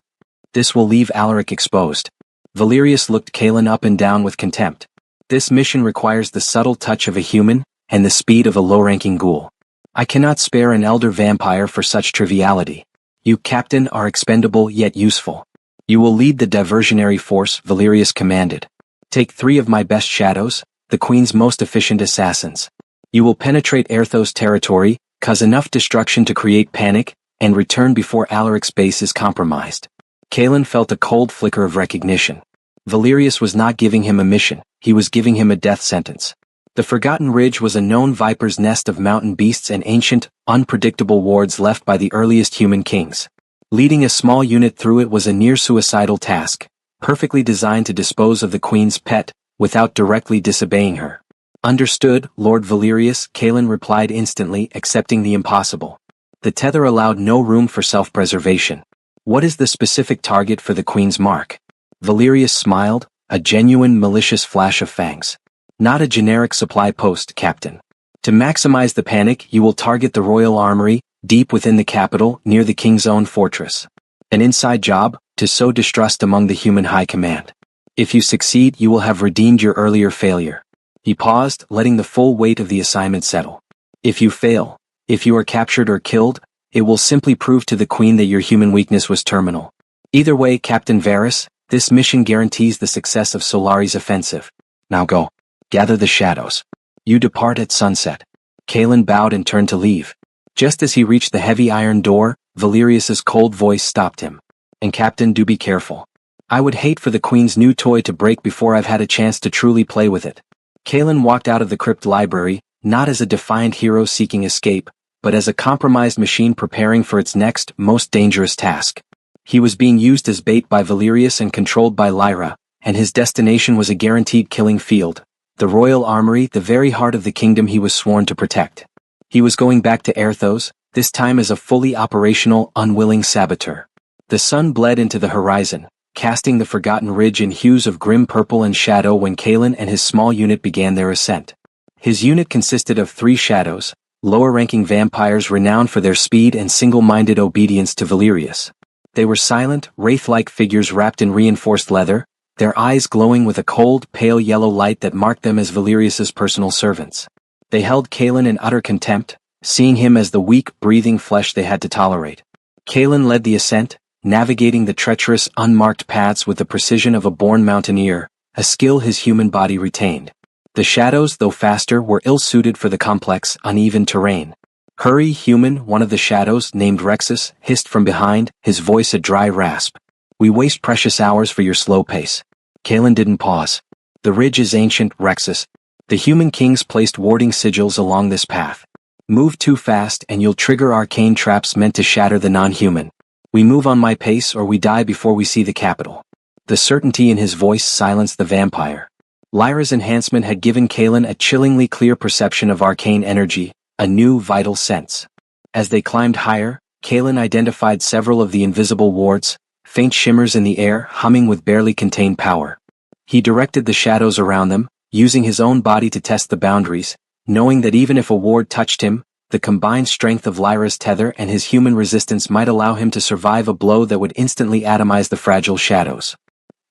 This will leave Alaric exposed. Valerius looked Cailan up and down with contempt. This mission requires the subtle touch of a human, and the speed of a low-ranking ghoul. I cannot spare an elder vampire for such triviality. You, Captain, are expendable yet useful. You will lead the diversionary force, Valerius commanded. Take 3 of my best shadows, the Queen's most efficient assassins. You will penetrate Aerthos territory, cause enough destruction to create panic, and return before Alaric's base is compromised. Cailan felt a cold flicker of recognition. Valerius was not giving him a mission, he was giving him a death sentence. The Forgotten Ridge was a known viper's nest of mountain beasts and ancient, unpredictable wards left by the earliest human kings. Leading a small unit through it was a near-suicidal task, perfectly designed to dispose of the Queen's pet, without directly disobeying her. Understood, Lord Valerius, Cailan replied instantly, accepting the impossible. The tether allowed no room for self-preservation. What is the specific target for the Queen's mark? Valerius smiled, a genuine malicious flash of fangs. Not a generic supply post, Captain. To maximize the panic, you will target the royal armory, deep within the capital, near the king's own fortress. An inside job, to sow distrust among the human high command. If you succeed, you will have redeemed your earlier failure. He paused, letting the full weight of the assignment settle. If you fail, if you are captured or killed, it will simply prove to the Queen that your human weakness was terminal. Either way, Captain Varus, this mission guarantees the success of Solari's offensive. Now go. Gather the shadows. You depart at sunset. Cailan bowed and turned to leave. Just as he reached the heavy iron door, Valerius's cold voice stopped him. And Captain, do be careful. I would hate for the Queen's new toy to break before I've had a chance to truly play with it. Cailan walked out of the crypt library, not as a defiant hero seeking escape, but as a compromised machine preparing for its next, most dangerous task. He was being used as bait by Valerius and controlled by Lyra, and his destination was a guaranteed killing field, the royal armory, the very heart of the kingdom he was sworn to protect. He was going back to Aerthos, this time as a fully operational, unwilling saboteur. The sun bled into the horizon, casting the Forgotten Ridge in hues of grim purple and shadow when Cailan and his small unit began their ascent. His unit consisted of 3 shadows, lower-ranking vampires renowned for their speed and single-minded obedience to Valerius. They were silent, wraith-like figures wrapped in reinforced leather, their eyes glowing with a cold, pale yellow light that marked them as Valerius's personal servants. They held Kalen in utter contempt, seeing him as the weak, breathing flesh they had to tolerate. Kalen led the ascent, navigating the treacherous, unmarked paths with the precision of a born mountaineer, a skill his human body retained. The shadows, though faster, were ill-suited for the complex, uneven terrain. "Hurry, human," one of the shadows, named Rexus, hissed from behind, his voice a dry rasp. "We waste precious hours for your slow pace." Kalen didn't pause. "The ridge is ancient, Rexus. The human kings placed warding sigils along this path. Move too fast and you'll trigger arcane traps meant to shatter the non-human. We move on my pace or we die before we see the capital." The certainty in his voice silenced the vampire. Lyra's enhancement had given Kalen a chillingly clear perception of arcane energy, a new vital sense. As they climbed higher, Kalen identified several of the invisible wards, faint shimmers in the air humming with barely contained power. He directed the shadows around them, using his own body to test the boundaries, knowing that even if a ward touched him, the combined strength of Lyra's tether and his human resistance might allow him to survive a blow that would instantly atomize the fragile shadows.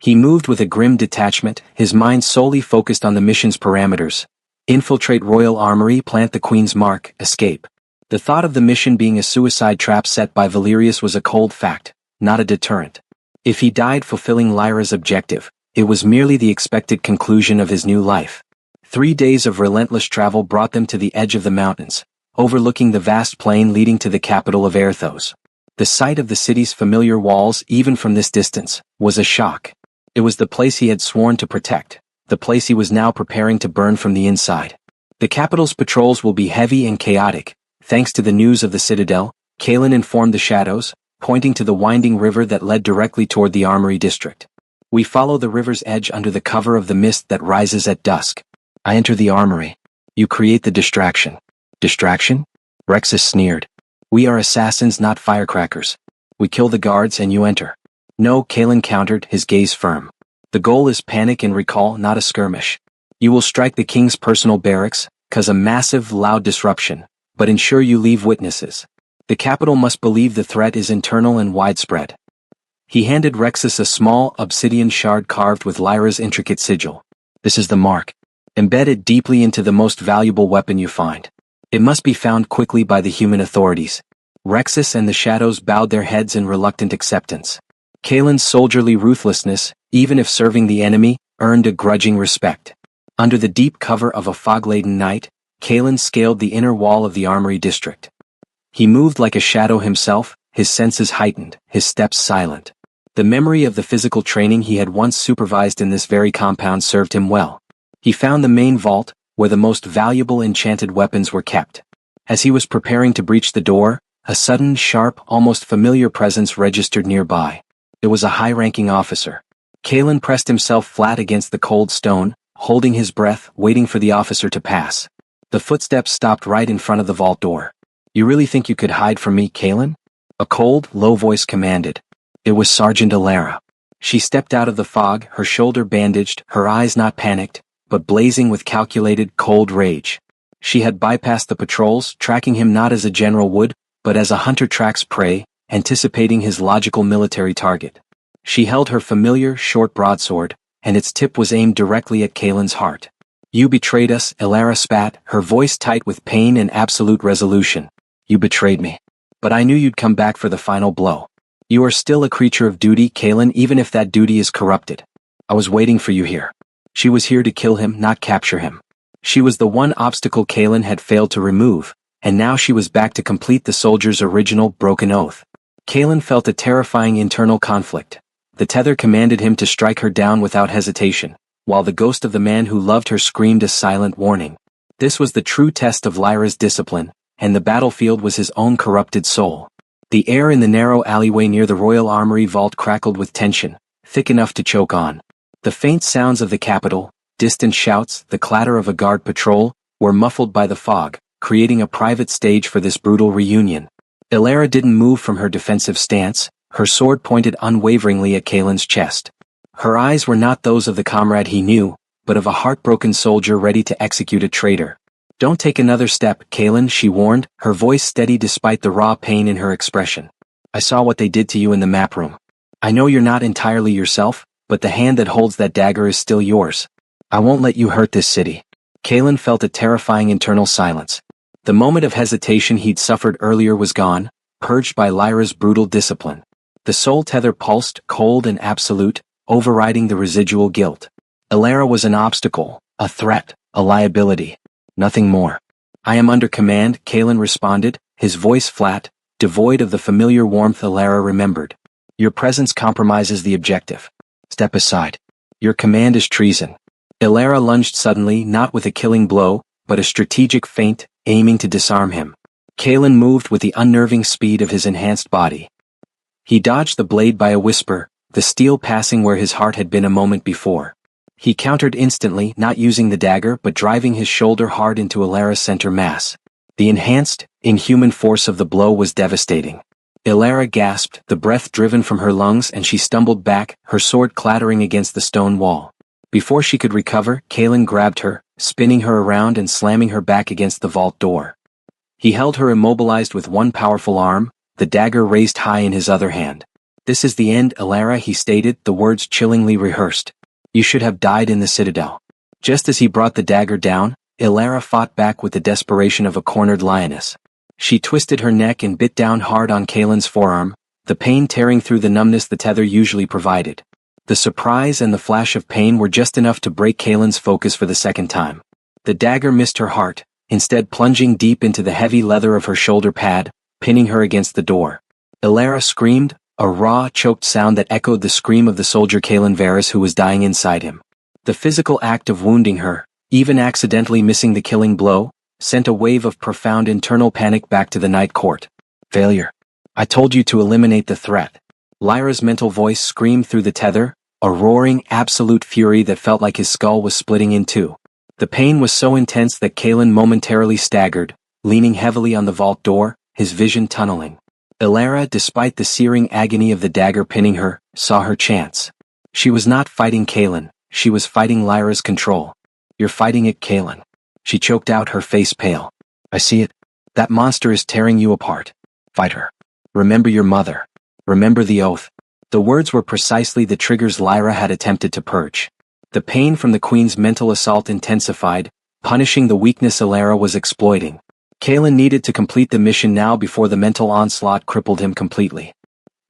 He moved with a grim detachment, his mind solely focused on the mission's parameters. Infiltrate Royal Armory, plant the Queen's mark, escape. The thought of the mission being a suicide trap set by Valerius was a cold fact, not a deterrent. If he died fulfilling Lyra's objective, it was merely the expected conclusion of his new life. 3 days of relentless travel brought them to the edge of the mountains, overlooking the vast plain leading to the capital of Erthos. The sight of the city's familiar walls, even from this distance, was a shock. It was the place he had sworn to protect, the place he was now preparing to burn from the inside. "The capital's patrols will be heavy and chaotic, thanks to the news of the citadel," Kalen informed the shadows, pointing to the winding river that led directly toward the armory district. "We follow the river's edge under the cover of the mist that rises at dusk. I enter the armory. You create the distraction." "Distraction?" Rexus sneered. "We are assassins, not firecrackers. We kill the guards and you enter." "No," Kalen countered, his gaze firm. "The goal is panic and recall, not a skirmish. You will strike the king's personal barracks, cause a massive, loud disruption, but ensure you leave witnesses. The capital must believe the threat is internal and widespread." He handed Rexus a small, obsidian shard carved with Lyra's intricate sigil. "This is the mark. Embed it deeply into the most valuable weapon you find. It must be found quickly by the human authorities." Rexus and the shadows bowed their heads in reluctant acceptance. Kalen's soldierly ruthlessness, even if serving the enemy, earned a grudging respect. Under the deep cover of a fog-laden night, Kalen scaled the inner wall of the armory district. He moved like a shadow himself, his senses heightened, his steps silent. The memory of the physical training he had once supervised in this very compound served him well. He found the main vault, where the most valuable enchanted weapons were kept. As he was preparing to breach the door, a sudden, sharp, almost familiar presence registered nearby. It was a high-ranking officer. Kalen pressed himself flat against the cold stone, holding his breath, waiting for the officer to pass. The footsteps stopped right in front of the vault door. "You really think you could hide from me, Kalen?" A cold, low voice commanded. It was Sergeant Alara. She stepped out of the fog, her shoulder bandaged, her eyes not panicked, but blazing with calculated, cold rage. She had bypassed the patrols, tracking him not as a general would, but as a hunter tracks prey, anticipating his logical military target. She held her familiar, short broadsword, and its tip was aimed directly at Kalen's heart. "You betrayed us," Alara spat, her voice tight with pain and absolute resolution. "You betrayed me. But I knew you'd come back for the final blow. You are still a creature of duty, Kalen, even if that duty is corrupted. I was waiting for you here." She was here to kill him, not capture him. She was the one obstacle Kalen had failed to remove, and now she was back to complete the soldier's original, broken oath. Kalen felt a terrifying internal conflict. The tether commanded him to strike her down without hesitation, while the ghost of the man who loved her screamed a silent warning. This was the true test of Lyra's discipline, and the battlefield was his own corrupted soul. The air in the narrow alleyway near the Royal Armory vault crackled with tension, thick enough to choke on. The faint sounds of the capital, distant shouts, the clatter of a guard patrol, were muffled by the fog, creating a private stage for this brutal reunion. Alara didn't move from her defensive stance, her sword pointed unwaveringly at Kalen's chest. Her eyes were not those of the comrade he knew, but of a heartbroken soldier ready to execute a traitor. "Don't take another step, Kalen," she warned, her voice steady despite the raw pain in her expression. "I saw what they did to you in the map room. I know you're not entirely yourself, but the hand that holds that dagger is still yours. I won't let you hurt this city. Kalen felt a terrifying internal silence. The moment of hesitation he'd suffered earlier was gone, purged by Lyra's brutal discipline. The soul tether pulsed, cold and absolute, overriding the residual guilt. Elara was an obstacle, a threat, a liability. Nothing more. I am under command, Kalen responded, his voice flat, devoid of the familiar warmth Elara remembered. Your presence compromises the objective. Step aside. Your command is treason. Elara lunged suddenly, not with a killing blow, but a strategic feint, aiming to disarm him. Kalen moved with the unnerving speed of his enhanced body. He dodged the blade by a whisper, the steel passing where his heart had been a moment before. He countered instantly, not using the dagger but driving his shoulder hard into Elara's center mass. The enhanced, inhuman force of the blow was devastating. Elara gasped, the breath driven from her lungs, and she stumbled back, her sword clattering against the stone wall. Before she could recover, Kalen grabbed her, spinning her around and slamming her back against the vault door. He held her immobilized with one powerful arm, the dagger raised high in his other hand. This is the end, Elara, he stated, the words chillingly rehearsed. You should have died in the citadel. Just as he brought the dagger down, Elara fought back with the desperation of a cornered lioness. She twisted her neck and bit down hard on Kalen's forearm, the pain tearing through the numbness the tether usually provided. The surprise and the flash of pain were just enough to break Kalen's focus for the second time. The dagger missed her heart, instead plunging deep into the heavy leather of her shoulder pad, pinning her against the door. Elara screamed, a raw, choked sound that echoed the scream of the soldier Kalen Varys who was dying inside him. The physical act of wounding her, even accidentally missing the killing blow, sent a wave of profound internal panic back to the Night Court. Failure. I told you to eliminate the threat. Lyra's mental voice screamed through the tether, a roaring, absolute fury that felt like his skull was splitting in two. The pain was so intense that Kalen momentarily staggered, leaning heavily on the vault door, his vision tunneling. Elara, despite the searing agony of the dagger pinning her, saw her chance. She was not fighting Kalen, she was fighting Lyra's control. You're fighting it, Kalen. She choked out, her face pale. I see it. That monster is tearing you apart. Fight her. Remember your mother. Remember the oath. The words were precisely the triggers Lyra had attempted to purge. The pain from the Queen's mental assault intensified, punishing the weakness Elara was exploiting. Kalen needed to complete the mission now before the mental onslaught crippled him completely.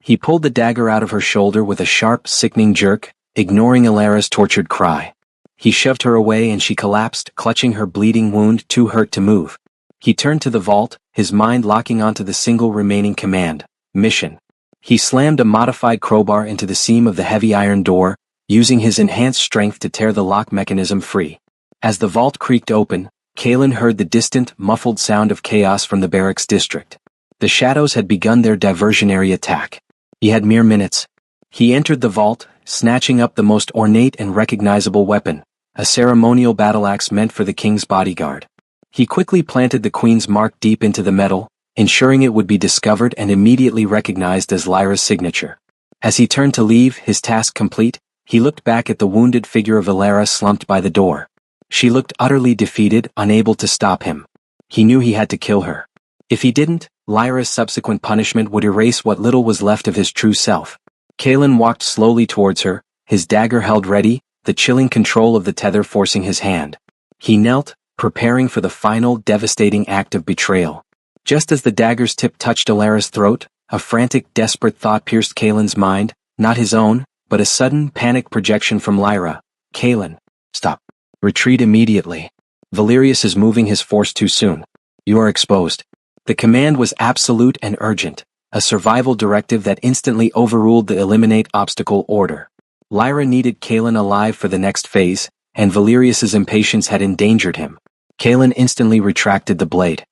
He pulled the dagger out of her shoulder with a sharp, sickening jerk, ignoring Elara's tortured cry. He shoved her away and she collapsed, clutching her bleeding wound, too hurt to move. He turned to the vault, his mind locking onto the single remaining command, mission. He slammed a modified crowbar into the seam of the heavy iron door, using his enhanced strength to tear the lock mechanism free. As the vault creaked open, Kalen heard the distant, muffled sound of chaos from the barracks district. The shadows had begun their diversionary attack. He had mere minutes. He entered the vault, snatching up the most ornate and recognizable weapon, a ceremonial battle-axe meant for the king's bodyguard. He quickly planted the Queen's mark deep into the metal, ensuring it would be discovered and immediately recognized as Lyra's signature. As he turned to leave, his task complete, he looked back at the wounded figure of Elara slumped by the door. She looked utterly defeated, unable to stop him. He knew he had to kill her. If he didn't, Lyra's subsequent punishment would erase what little was left of his true self. Kalen walked slowly towards her, his dagger held ready, the chilling control of the tether forcing his hand. He knelt, preparing for the final, devastating act of betrayal. Just as the dagger's tip touched Elara's throat, a frantic, desperate thought pierced Kalen's mind, not his own, but a sudden, panic projection from Lyra. Kalen, stop. Retreat immediately. Valerius is moving his force too soon. You are exposed. The command was absolute and urgent, a survival directive that instantly overruled the eliminate obstacle order. Lyra needed Kalen alive for the next phase, and Valerius's impatience had endangered him. Kalen instantly retracted the blade.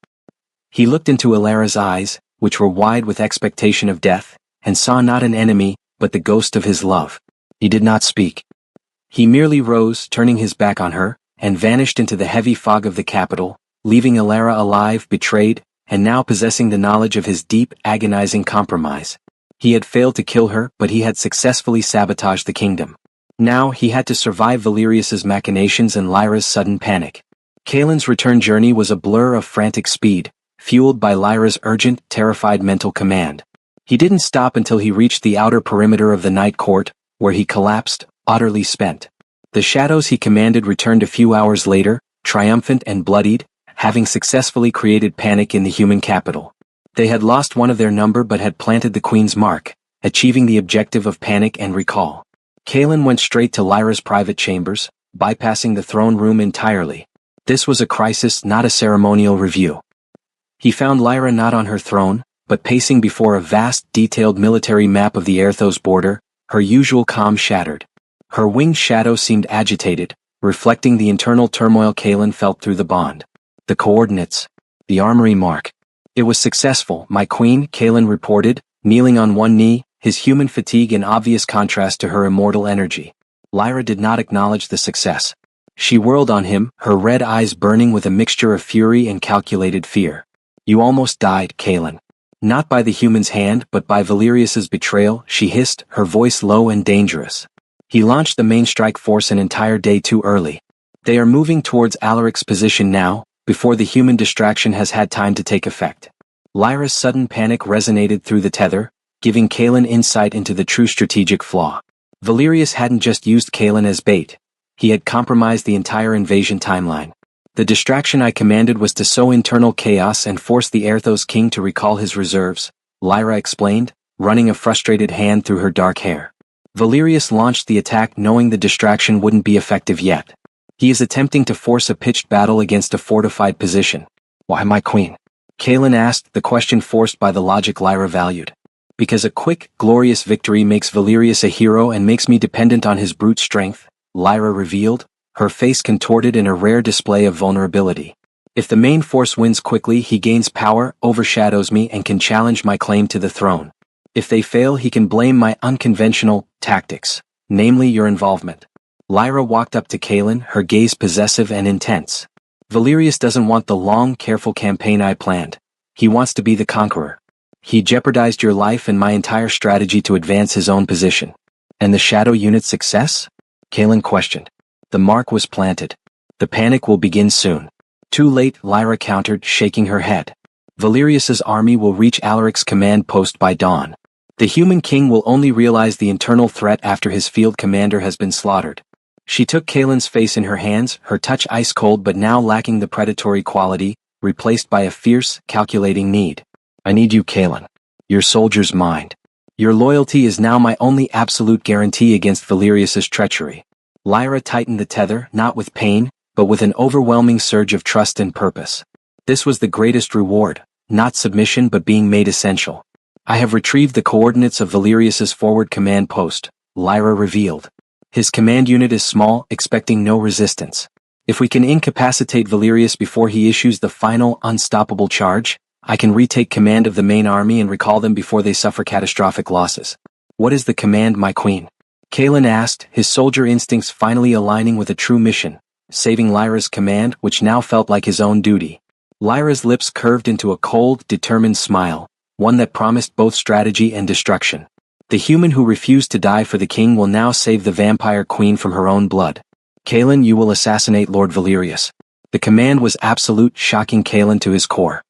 He looked into Elara's eyes, which were wide with expectation of death, and saw not an enemy, but the ghost of his love. He did not speak. He merely rose, turning his back on her, and vanished into the heavy fog of the capital, leaving Elara alive, betrayed, and now possessing the knowledge of his deep, agonizing compromise. He had failed to kill her, but he had successfully sabotaged the kingdom. Now he had to survive Valerius's machinations and Lyra's sudden panic. Kalen's return journey was a blur of frantic speed, fueled by Lyra's urgent, terrified mental command. He didn't stop until he reached the outer perimeter of the Night Court, where he collapsed, utterly spent. The shadows he commanded returned a few hours later, triumphant and bloodied, having successfully created panic in the human capital. They had lost one of their number but had planted the Queen's mark, achieving the objective of panic and recall. Kaelin went straight to Lyra's private chambers, bypassing the throne room entirely. This was a crisis, not a ceremonial review. He found Lyra not on her throne, but pacing before a vast, detailed military map of the Aerthos border, her usual calm shattered. Her winged shadow seemed agitated, reflecting the internal turmoil Kaelin felt through the bond. The coordinates. The armory mark. It was successful, my queen, Kaelin reported, kneeling on one knee, his human fatigue in obvious contrast to her immortal energy. Lyra did not acknowledge the success. She whirled on him, her red eyes burning with a mixture of fury and calculated fear. You almost died, Kaelin. Not by the human's hand but by Valerius's betrayal, she hissed, her voice low and dangerous. He launched the main strike force an entire day too early. They are moving towards Alaric's position now, before the human distraction has had time to take effect. Lyra's sudden panic resonated through the tether, giving Kaelin insight into the true strategic flaw. Valerius hadn't just used Kaelin as bait. He had compromised the entire invasion timeline. The distraction I commanded was to sow internal chaos and force the Aerthos king to recall his reserves, Lyra explained, running a frustrated hand through her dark hair. Valerius launched the attack knowing the distraction wouldn't be effective yet. He is attempting to force a pitched battle against a fortified position. Why, my queen? Kaelin asked, the question forced by the logic Lyra valued. Because a quick, glorious victory makes Valerius a hero and makes me dependent on his brute strength, Lyra revealed, her face contorted in a rare display of vulnerability. If the main force wins quickly, he gains power, overshadows me and can challenge my claim to the throne. If they fail, he can blame my unconventional tactics, namely your involvement. Lyra walked up to Kaelin, her gaze possessive and intense. Valerius doesn't want the long, careful campaign I planned. He wants to be the conqueror. He jeopardized your life and my entire strategy to advance his own position. And the Shadow Unit's success? Kaelin questioned. The mark was planted. The panic will begin soon. Too late, Lyra countered, shaking her head. Valerius's army will reach Alaric's command post by dawn. The human king will only realize the internal threat after his field commander has been slaughtered. She took Kaelin's face in her hands, her touch ice-cold but now lacking the predatory quality, replaced by a fierce, calculating need. I need you, Kaelin. Your soldier's mind. Your loyalty is now my only absolute guarantee against Valerius's treachery. Lyra tightened the tether, not with pain, but with an overwhelming surge of trust and purpose. This was the greatest reward, not submission but being made essential. I have retrieved the coordinates of Valerius's forward command post, Lyra revealed. His command unit is small, expecting no resistance. If we can incapacitate Valerius before he issues the final, unstoppable charge, I can retake command of the main army and recall them before they suffer catastrophic losses. What is the command, my queen? Kaelin asked, his soldier instincts finally aligning with a true mission, saving Lyra's command, which now felt like his own duty. Lyra's lips curved into a cold, determined smile, one that promised both strategy and destruction. The human who refused to die for the king will now save the vampire queen from her own blood. Kaelin, you will assassinate Lord Valerius. The command was absolute, shocking Kaelin to his core.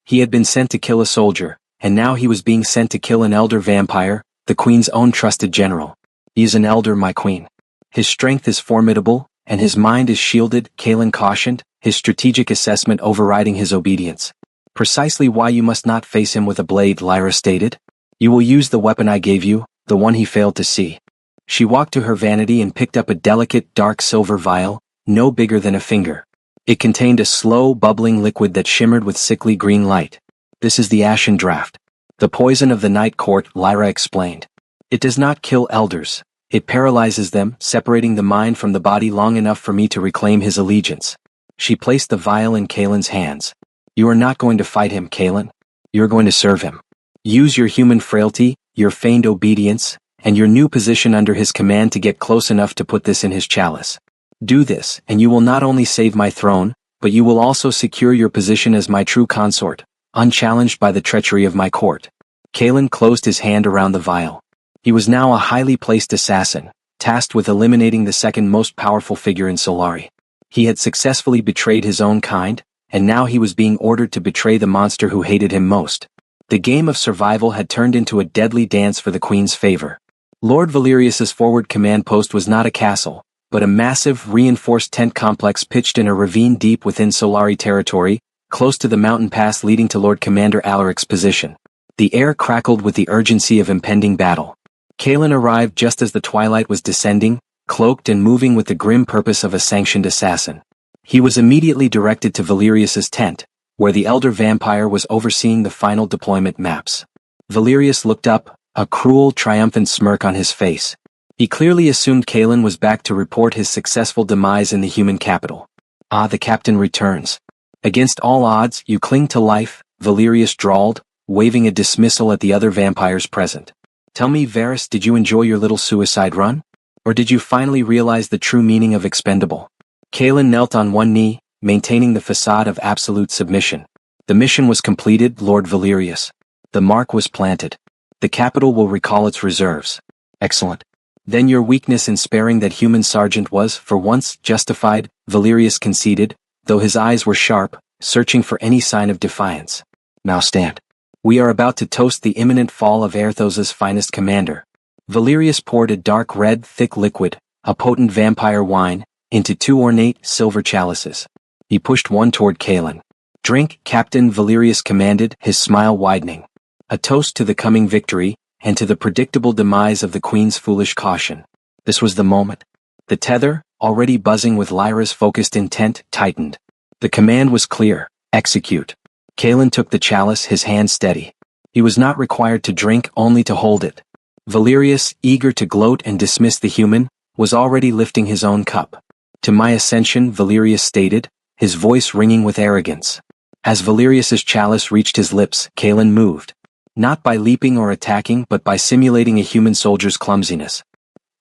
He had been sent to kill a soldier, and now he was being sent to kill an elder vampire, the queen's own trusted general. He is an elder, my queen. His strength is formidable, and his mind is shielded, Kaelin cautioned, his strategic assessment overriding his obedience. Precisely why you must not face him with a blade, Lyra stated. You will use the weapon I gave you, the one he failed to see. She walked to her vanity and picked up a delicate, dark silver vial, no bigger than a finger. It contained a slow, bubbling liquid that shimmered with sickly green light. This is the Ashen Draught. The poison of the Night Court, Lyra explained. It does not kill elders. It paralyzes them, separating the mind from the body long enough for me to reclaim his allegiance. She placed the vial in Kaelin's hands. You are not going to fight him, Kaelin. You are going to serve him. Use your human frailty, your feigned obedience, and your new position under his command to get close enough to put this in his chalice. Do this, and you will not only save my throne, but you will also secure your position as my true consort, unchallenged by the treachery of my court. Kaelin closed his hand around the vial. He was now a highly placed assassin, tasked with eliminating the second most powerful figure in Solari. He had successfully betrayed his own kind, and now he was being ordered to betray the monster who hated him most. The game of survival had turned into a deadly dance for the queen's favor. Lord Valerius's forward command post was not a castle, but a massive, reinforced tent complex pitched in a ravine deep within Solari territory, close to the mountain pass leading to Lord Commander Alaric's position. The air crackled with the urgency of impending battle. Kalen arrived just as the twilight was descending, cloaked and moving with the grim purpose of a sanctioned assassin. He was immediately directed to Valerius's tent, where the elder vampire was overseeing the final deployment maps. Valerius looked up, a cruel, triumphant smirk on his face. He clearly assumed Kalen was back to report his successful demise in the human capital. Ah, the captain returns. Against all odds, you cling to life, Valerius drawled, waving a dismissal at the other vampires present. Tell me, Varys, did you enjoy your little suicide run? Or did you finally realize the true meaning of expendable? Kalen knelt on one knee, maintaining the facade of absolute submission. The mission was completed, Lord Valerius. The mark was planted. The capital will recall its reserves. Excellent. Then your weakness in sparing that human sergeant was, for once, justified, Valerius conceded, though his eyes were sharp, searching for any sign of defiance. Now stand. We are about to toast the imminent fall of Aerthos's finest commander. Valerius poured a dark red, thick liquid, a potent vampire wine, into 2 ornate, silver chalices. He pushed one toward Kalen. Drink, Captain, Valerius commanded, his smile widening. A toast to the coming victory, and to the predictable demise of the Queen's foolish caution. This was the moment. The tether, already buzzing with Lyra's focused intent, tightened. The command was clear: execute. Kalen took the chalice, his hand steady. He was not required to drink, only to hold it. Valerius, eager to gloat and dismiss the human, was already lifting his own cup. To my ascension, Valerius stated, his voice ringing with arrogance. As Valerius's chalice reached his lips, Kalen moved. Not by leaping or attacking, but by simulating a human soldier's clumsiness.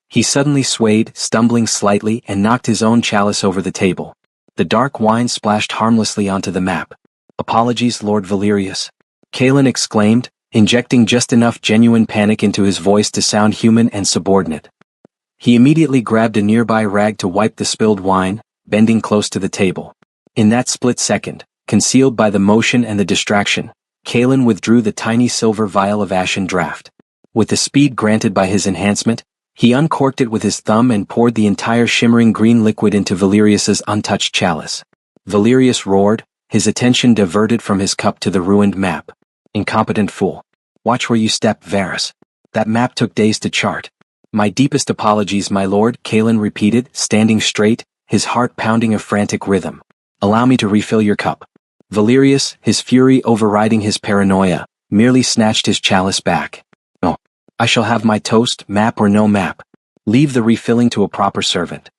He suddenly swayed, stumbling slightly, and knocked his own chalice over the table. The dark wine splashed harmlessly onto the map. Apologies, Lord Valerius. Kalen exclaimed, injecting just enough genuine panic into his voice to sound human and subordinate. He immediately grabbed a nearby rag to wipe the spilled wine, bending close to the table. In that split second, concealed by the motion and the distraction, Kalen withdrew the tiny silver vial of ashen draft. With the speed granted by his enhancement, he uncorked it with his thumb and poured the entire shimmering green liquid into Valerius's untouched chalice. Valerius roared, his attention diverted from his cup to the ruined map. Incompetent fool. Watch where you step, Varys. That map took days to chart. My deepest apologies, my lord, Kalen repeated, standing straight, his heart pounding a frantic rhythm. Allow me to refill your cup. Valerius, his fury overriding his paranoia, merely snatched his chalice back. No. I shall have my toast, map or no map. Leave the refilling to a proper servant.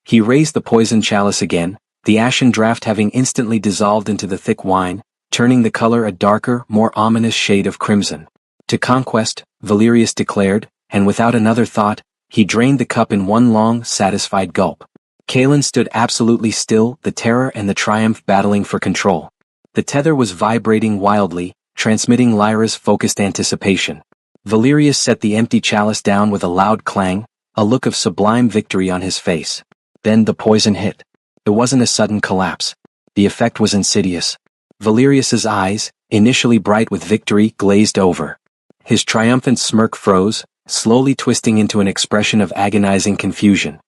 He raised the poisoned chalice again, the ashen draught having instantly dissolved into the thick wine, turning the color a darker, more ominous shade of crimson. To conquest, Valerius declared, and without another thought, he drained the cup in one long, satisfied gulp. Kalen stood absolutely still, the terror and the triumph battling for control. The tether was vibrating wildly, transmitting Lyra's focused anticipation. Valerius set the empty chalice down with a loud clang, a look of sublime victory on his face. Then the poison hit. It wasn't a sudden collapse. The effect was insidious. Valerius's eyes, initially bright with victory, glazed over. His triumphant smirk froze, slowly twisting into an expression of agonizing confusion.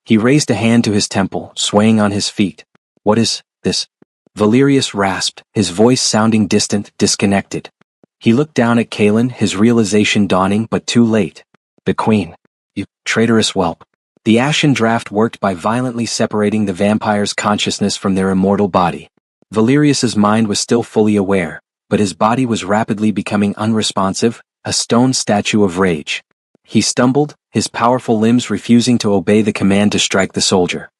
He raised a hand to his temple, swaying on his feet. What is this? Valerius rasped, his voice sounding distant, disconnected. He looked down at Kalen, his realization dawning, but too late. The Queen. You traitorous whelp. The ashen draught worked by violently separating the vampire's consciousness from their immortal body. Valerius's mind was still fully aware, but his body was rapidly becoming unresponsive, a stone statue of rage. He stumbled, his powerful limbs refusing to obey the command to strike the soldier.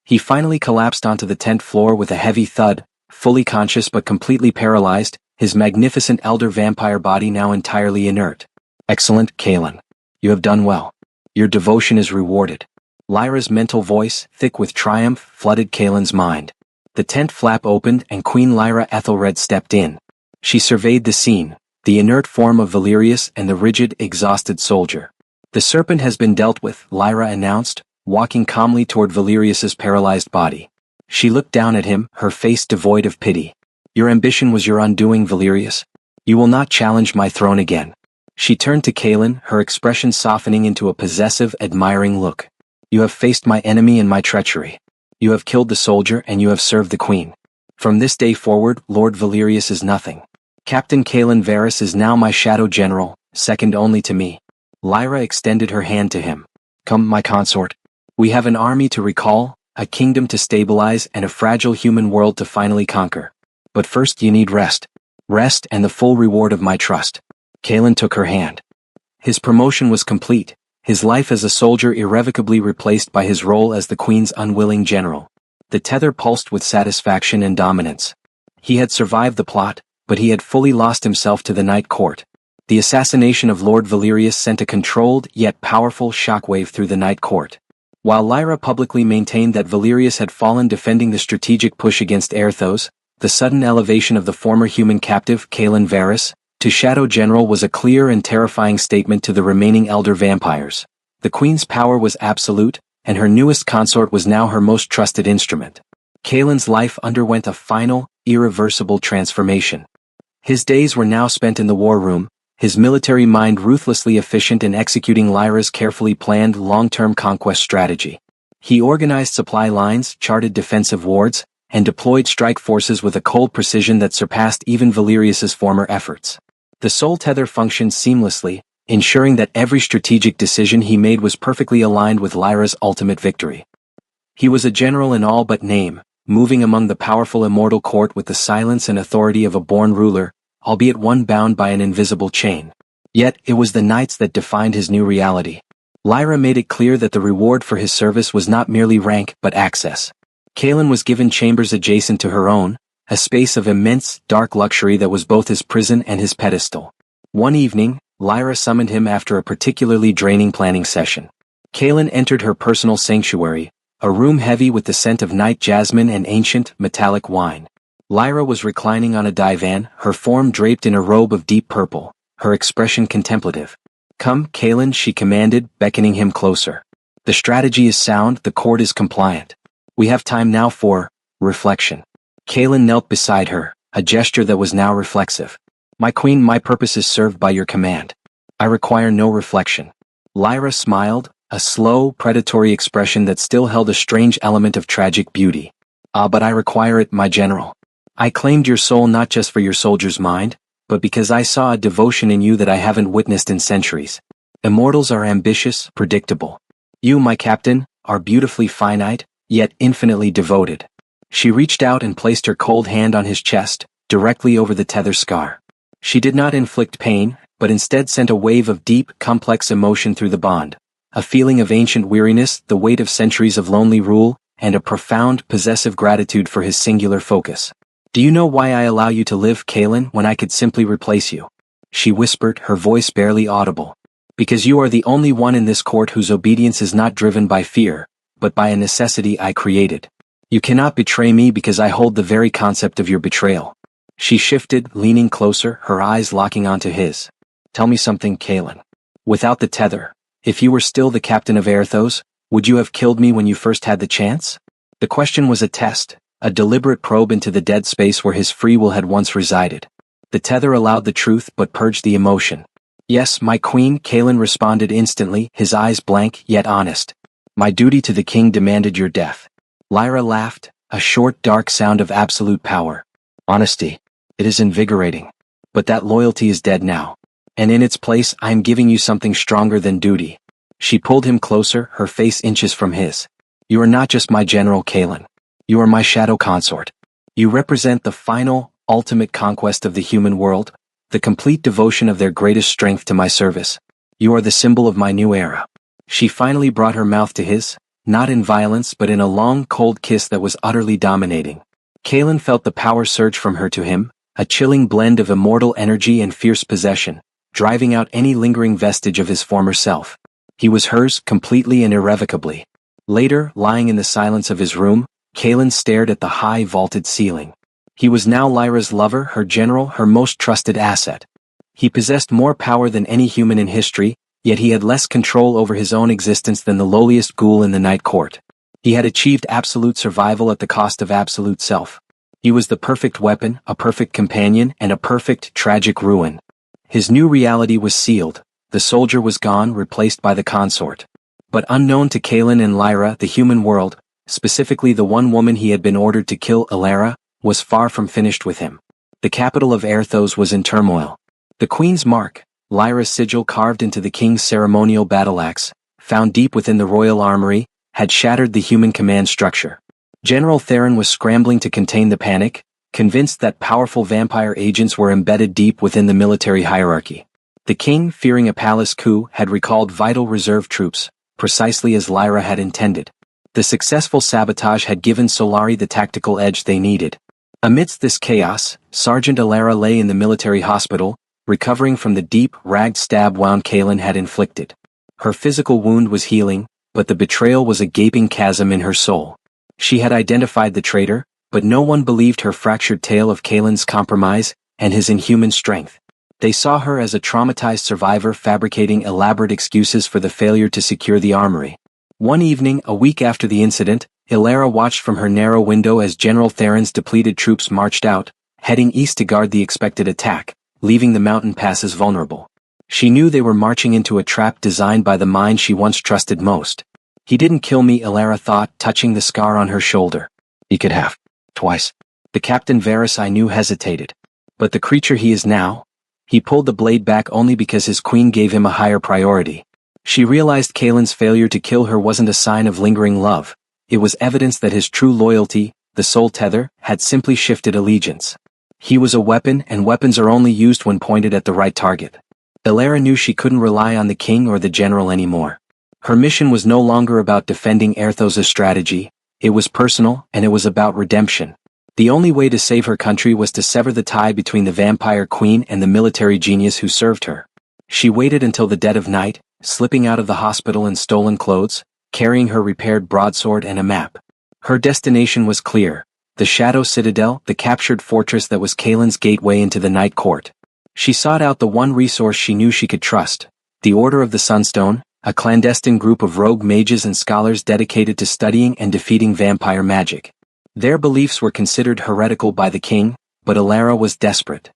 He finally collapsed onto the tent floor with a heavy thud, fully conscious but completely paralyzed, his magnificent elder vampire body now entirely inert. Excellent, Kalen. You have done well. Your devotion is rewarded. Lyra's mental voice, thick with triumph, flooded Kalen's mind. The tent flap opened and Queen Lyra Ethelred stepped in. She surveyed the scene, the inert form of Valerius and the rigid, exhausted soldier. The serpent has been dealt with, Lyra announced, walking calmly toward Valerius's paralyzed body. She looked down at him, her face devoid of pity. Your ambition was your undoing, Valerius. You will not challenge my throne again. She turned to Kaelin, her expression softening into a possessive, admiring look. You have faced my enemy and my treachery. You have killed the soldier and you have served the queen. From this day forward, Lord Valerius is nothing. Captain Kaelin Varys is now my shadow general, second only to me. Lyra extended her hand to him. Come, my consort. We have an army to recall, a kingdom to stabilize, and a fragile human world to finally conquer. But first you need rest. Rest and the full reward of my trust. Kaelin took her hand. His promotion was complete, his life as a soldier irrevocably replaced by his role as the Queen's unwilling general. The tether pulsed with satisfaction and dominance. He had survived the plot, but he had fully lost himself to the Night Court. The assassination of Lord Valerius sent a controlled yet powerful shockwave through the Night Court. While Lyra publicly maintained that Valerius had fallen defending the strategic push against Aerthos, the sudden elevation of the former human captive, Kaelin Varys, to Shadow General was a clear and terrifying statement to the remaining elder vampires. The Queen's power was absolute, and her newest consort was now her most trusted instrument. Kaelin's life underwent a final, irreversible transformation. His days were now spent in the war room, his military mind ruthlessly efficient in executing Lyra's carefully planned long-term conquest strategy. He organized supply lines, charted defensive wards, and deployed strike forces with a cold precision that surpassed even Valerius's former efforts. The soul tether functioned seamlessly, ensuring that every strategic decision he made was perfectly aligned with Lyra's ultimate victory. He was a general in all but name, moving among the powerful immortal court with the silence and authority of a born ruler, albeit one bound by an invisible chain. Yet, it was the nights that defined his new reality. Lyra made it clear that the reward for his service was not merely rank but access. Kaelin was given chambers adjacent to her own, a space of immense, dark luxury that was both his prison and his pedestal. One evening, Lyra summoned him after a particularly draining planning session. Kaelin entered her personal sanctuary, a room heavy with the scent of night jasmine and ancient, metallic wine. Lyra was reclining on a divan, her form draped in a robe of deep purple, her expression contemplative. Come, Kaelin, she commanded, beckoning him closer. The strategy is sound, the court is compliant. We have time now for reflection. Kaelin knelt beside her, a gesture that was now reflexive. My queen, my purpose is served by your command. I require no reflection. Lyra smiled, a slow, predatory expression that still held a strange element of tragic beauty. But I require it, my general. I claimed your soul not just for your soldier's mind, but because I saw a devotion in you that I haven't witnessed in centuries. Immortals are ambitious, predictable. You, my captain, are beautifully finite, yet infinitely devoted. She reached out and placed her cold hand on his chest, directly over the tether scar. She did not inflict pain, but instead sent a wave of deep, complex emotion through the bond. A feeling of ancient weariness, the weight of centuries of lonely rule, and a profound, possessive gratitude for his singular focus. Do you know why I allow you to live, Kaelin, when I could simply replace you? She whispered, her voice barely audible. Because you are the only one in this court whose obedience is not driven by fear, but by a necessity I created. You cannot betray me because I hold the very concept of your betrayal. She shifted, leaning closer, her eyes locking onto his. Tell me something, Kaelin. Without the tether, if you were still the captain of Aerthos, would you have killed me when you first had the chance? The question was a test, a deliberate probe into the dead space where his free will had once resided. The tether allowed the truth but purged the emotion. Yes, my queen, Kaelin responded instantly, his eyes blank yet honest. My duty to the king demanded your death. Lyra laughed, a short, dark sound of absolute power. Honesty. It is invigorating. But that loyalty is dead now. And in its place, I am giving you something stronger than duty. She pulled him closer, her face inches from his. You are not just my general, Kaelin. You are my shadow consort. You represent the final, ultimate conquest of the human world, the complete devotion of their greatest strength to my service. You are the symbol of my new era. She finally brought her mouth to his, not in violence but in a long, cold kiss that was utterly dominating. Kaelin felt the power surge from her to him, a chilling blend of immortal energy and fierce possession, driving out any lingering vestige of his former self. He was hers, completely and irrevocably. Later, lying in the silence of his room, Kaelin stared at the high, vaulted ceiling. He was now Lyra's lover, her general, her most trusted asset. He possessed more power than any human in history, yet he had less control over his own existence than the lowliest ghoul in the Night Court. He had achieved absolute survival at the cost of absolute self. He was the perfect weapon, a perfect companion, and a perfect, tragic ruin. His new reality was sealed. The soldier was gone, replaced by the consort. But unknown to Kaelin and Lyra, the human world, specifically the one woman he had been ordered to kill, Elara, was far from finished with him. The capital of Aerthos was in turmoil. The Queen's mark, Lyra's sigil carved into the king's ceremonial battle-axe, found deep within the royal armory, had shattered the human command structure. General Theron was scrambling to contain the panic, convinced that powerful vampire agents were embedded deep within the military hierarchy. The king, fearing a palace coup, had recalled vital reserve troops, precisely as Lyra had intended. The successful sabotage had given Solari the tactical edge they needed. Amidst this chaos, Sergeant Elara lay in the military hospital, recovering from the deep, ragged stab wound Kaelin had inflicted. Her physical wound was healing, but the betrayal was a gaping chasm in her soul. She had identified the traitor, but no one believed her fractured tale of Kaelin's compromise and his inhuman strength. They saw her as a traumatized survivor fabricating elaborate excuses for the failure to secure the armory. One evening, a week after the incident, Elara watched from her narrow window as General Theron's depleted troops marched out, heading east to guard the expected attack, leaving the mountain passes vulnerable. She knew they were marching into a trap designed by the mind she once trusted most. He didn't kill me, Elara thought, touching the scar on her shoulder. He could have. Twice. The Captain Varys I knew hesitated. But the creature he is now? He pulled the blade back only because his queen gave him a higher priority. She realized Kaelin's failure to kill her wasn't a sign of lingering love. It was evidence that his true loyalty, the soul tether, had simply shifted allegiance. He was a weapon, and weapons are only used when pointed at the right target. Elara knew she couldn't rely on the king or the general anymore. Her mission was no longer about defending Aerthos' strategy. It was personal, and it was about redemption. The only way to save her country was to sever the tie between the vampire queen and the military genius who served her. She waited until the dead of night, slipping out of the hospital in stolen clothes, carrying her repaired broadsword and a map. Her destination was clear: the Shadow Citadel, the captured fortress that was Kaelin's gateway into the Night Court. She sought out the one resource she knew she could trust: the Order of the Sunstone, a clandestine group of rogue mages and scholars dedicated to studying and defeating vampire magic. Their beliefs were considered heretical by the king, but Elara was desperate.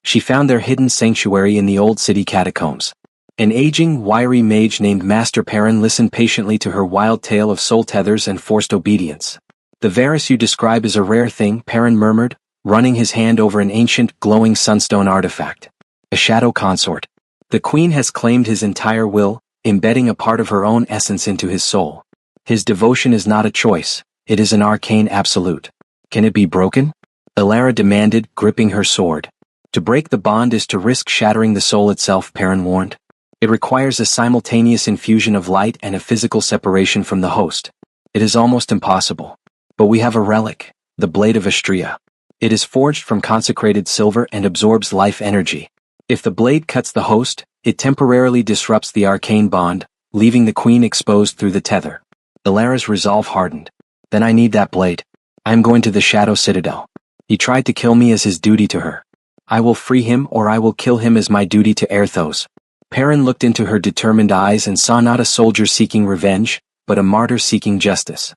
She found their hidden sanctuary in the old city catacombs. An aging, wiry mage named Master Perrin listened patiently to her wild tale of soul tethers and forced obedience. The Varys you describe is a rare thing, Perrin murmured, running his hand over an ancient, glowing sunstone artifact. A shadow consort. The queen has claimed his entire will, embedding a part of her own essence into his soul. His devotion is not a choice, it is an arcane absolute. Can it be broken? Elara demanded, gripping her sword. To break the bond is to risk shattering the soul itself, Perrin warned. It requires a simultaneous infusion of light and a physical separation from the host. It is almost impossible. But we have a relic, the Blade of Astrea. It is forged from consecrated silver and absorbs life energy. If the blade cuts the host, it temporarily disrupts the arcane bond, leaving the queen exposed through the tether. Elara's resolve hardened. Then I need that blade. I am going to the Shadow Citadel. He tried to kill me as his duty to her. I will free him, or I will kill him as my duty to Aerthos. Perrin looked into her determined eyes and saw not a soldier seeking revenge, but a martyr seeking justice.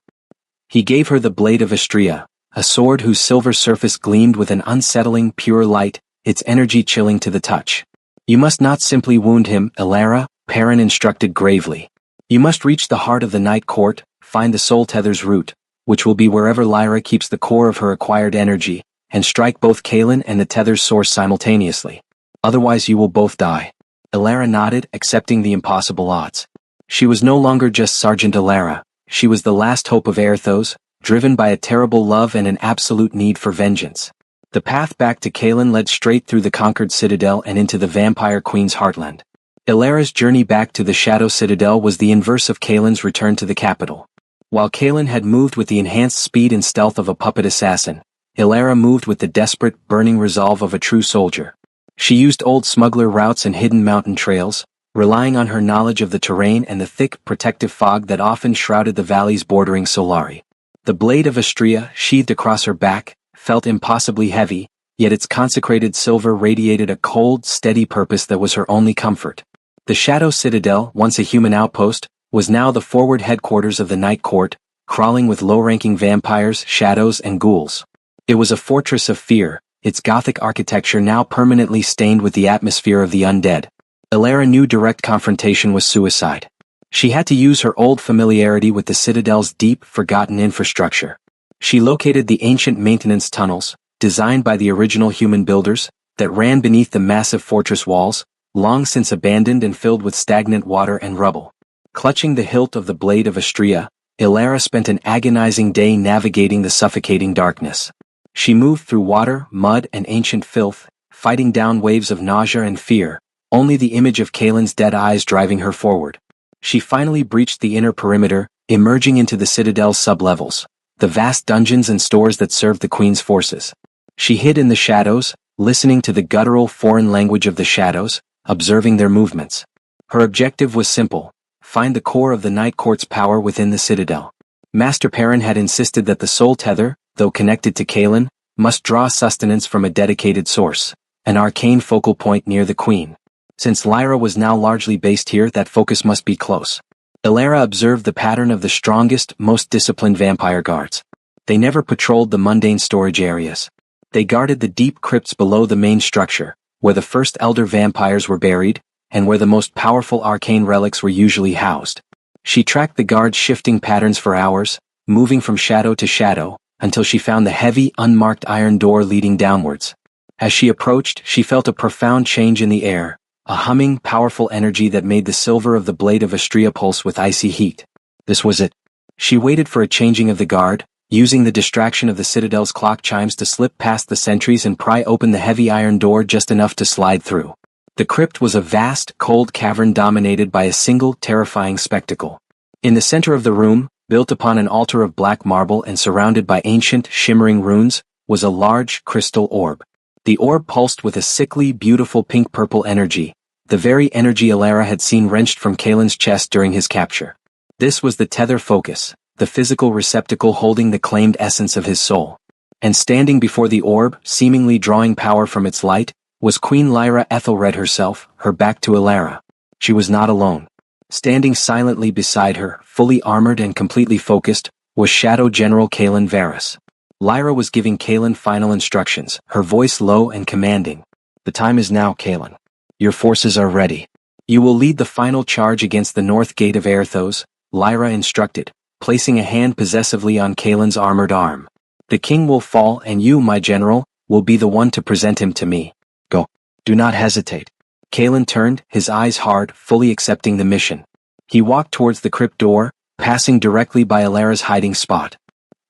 He gave her the Blade of Astrea, a sword whose silver surface gleamed with an unsettling, pure light, its energy chilling to the touch. You must not simply wound him, Elara, Perrin instructed gravely. You must reach the heart of the Night Court, find the soul tether's root, which will be wherever Lyra keeps the core of her acquired energy, and strike both Kaelin and the tether's source simultaneously. Otherwise you will both die. Elara nodded, accepting the impossible odds. She was no longer just Sergeant Elara, she was the last hope of Aerthos, driven by a terrible love and an absolute need for vengeance. The path back to Kaelin led straight through the conquered citadel and into the vampire queen's heartland. Elara's journey back to the Shadow Citadel was the inverse of Kaelin's return to the capital. While Kaelin had moved with the enhanced speed and stealth of a puppet assassin, Elara moved with the desperate, burning resolve of a true soldier. She used old smuggler routes and hidden mountain trails, relying on her knowledge of the terrain and the thick, protective fog that often shrouded the valleys bordering Solari. The Blade of Astrea, sheathed across her back, felt impossibly heavy, yet its consecrated silver radiated a cold, steady purpose that was her only comfort. The Shadow Citadel, once a human outpost, was now the forward headquarters of the Night Court, crawling with low-ranking vampires, shadows, and ghouls. It was a fortress of fear, its Gothic architecture now permanently stained with the atmosphere of the undead. Elara knew direct confrontation was suicide. She had to use her old familiarity with the Citadel's deep, forgotten infrastructure. She located the ancient maintenance tunnels, designed by the original human builders, that ran beneath the massive fortress walls, long since abandoned and filled with stagnant water and rubble. Clutching the hilt of the blade of Astrea, Elara spent an agonizing day navigating the suffocating darkness. She moved through water, mud, and ancient filth, fighting down waves of nausea and fear, only the image of Kaelin's dead eyes driving her forward. She finally breached the inner perimeter, emerging into the Citadel's sublevels, the vast dungeons and stores that served the Queen's forces. She hid in the shadows, listening to the guttural foreign language of the shadows, observing their movements. Her objective was simple: find the core of the Night Court's power within the Citadel. Master Perrin had insisted that the soul tether, though connected to Kaelin, must draw sustenance from a dedicated source, an arcane focal point near the Queen. Since Lyra was now largely based here, that focus must be close. Elara observed the pattern of the strongest, most disciplined vampire guards. They never patrolled the mundane storage areas. They guarded the deep crypts below the main structure, where the first elder vampires were buried, and where the most powerful arcane relics were usually housed. She tracked the guards' shifting patterns for hours, moving from shadow to shadow, until she found the heavy, unmarked iron door leading downwards. As she approached, she felt a profound change in the air, a humming, powerful energy that made the silver of the blade of Astrea pulse with icy heat. This was it. She waited for a changing of the guard, using the distraction of the Citadel's clock chimes to slip past the sentries and pry open the heavy iron door just enough to slide through. The crypt was a vast, cold cavern dominated by a single, terrifying spectacle. In the center of the room, built upon an altar of black marble and surrounded by ancient, shimmering runes, was a large, crystal orb. The orb pulsed with a sickly, beautiful pink-purple energy, the very energy Elara had seen wrenched from Kaelin's chest during his capture. This was the tether focus, the physical receptacle holding the claimed essence of his soul. And standing before the orb, seemingly drawing power from its light, was Queen Lyra Ethelred herself, her back to Elara. She was not alone. Standing silently beside her, fully armored and completely focused, was Shadow General Kaelin Varys. Lyra was giving Kaelin final instructions, her voice low and commanding. "The time is now, Kaelin. Your forces are ready. You will lead the final charge against the north gate of Aerthos," Lyra instructed, placing a hand possessively on Kaelin's armored arm. "The king will fall and you, my general, will be the one to present him to me. Go. Do not hesitate." Kaelin turned, his eyes hard, fully accepting the mission. He walked towards the crypt door, passing directly by Elara's hiding spot.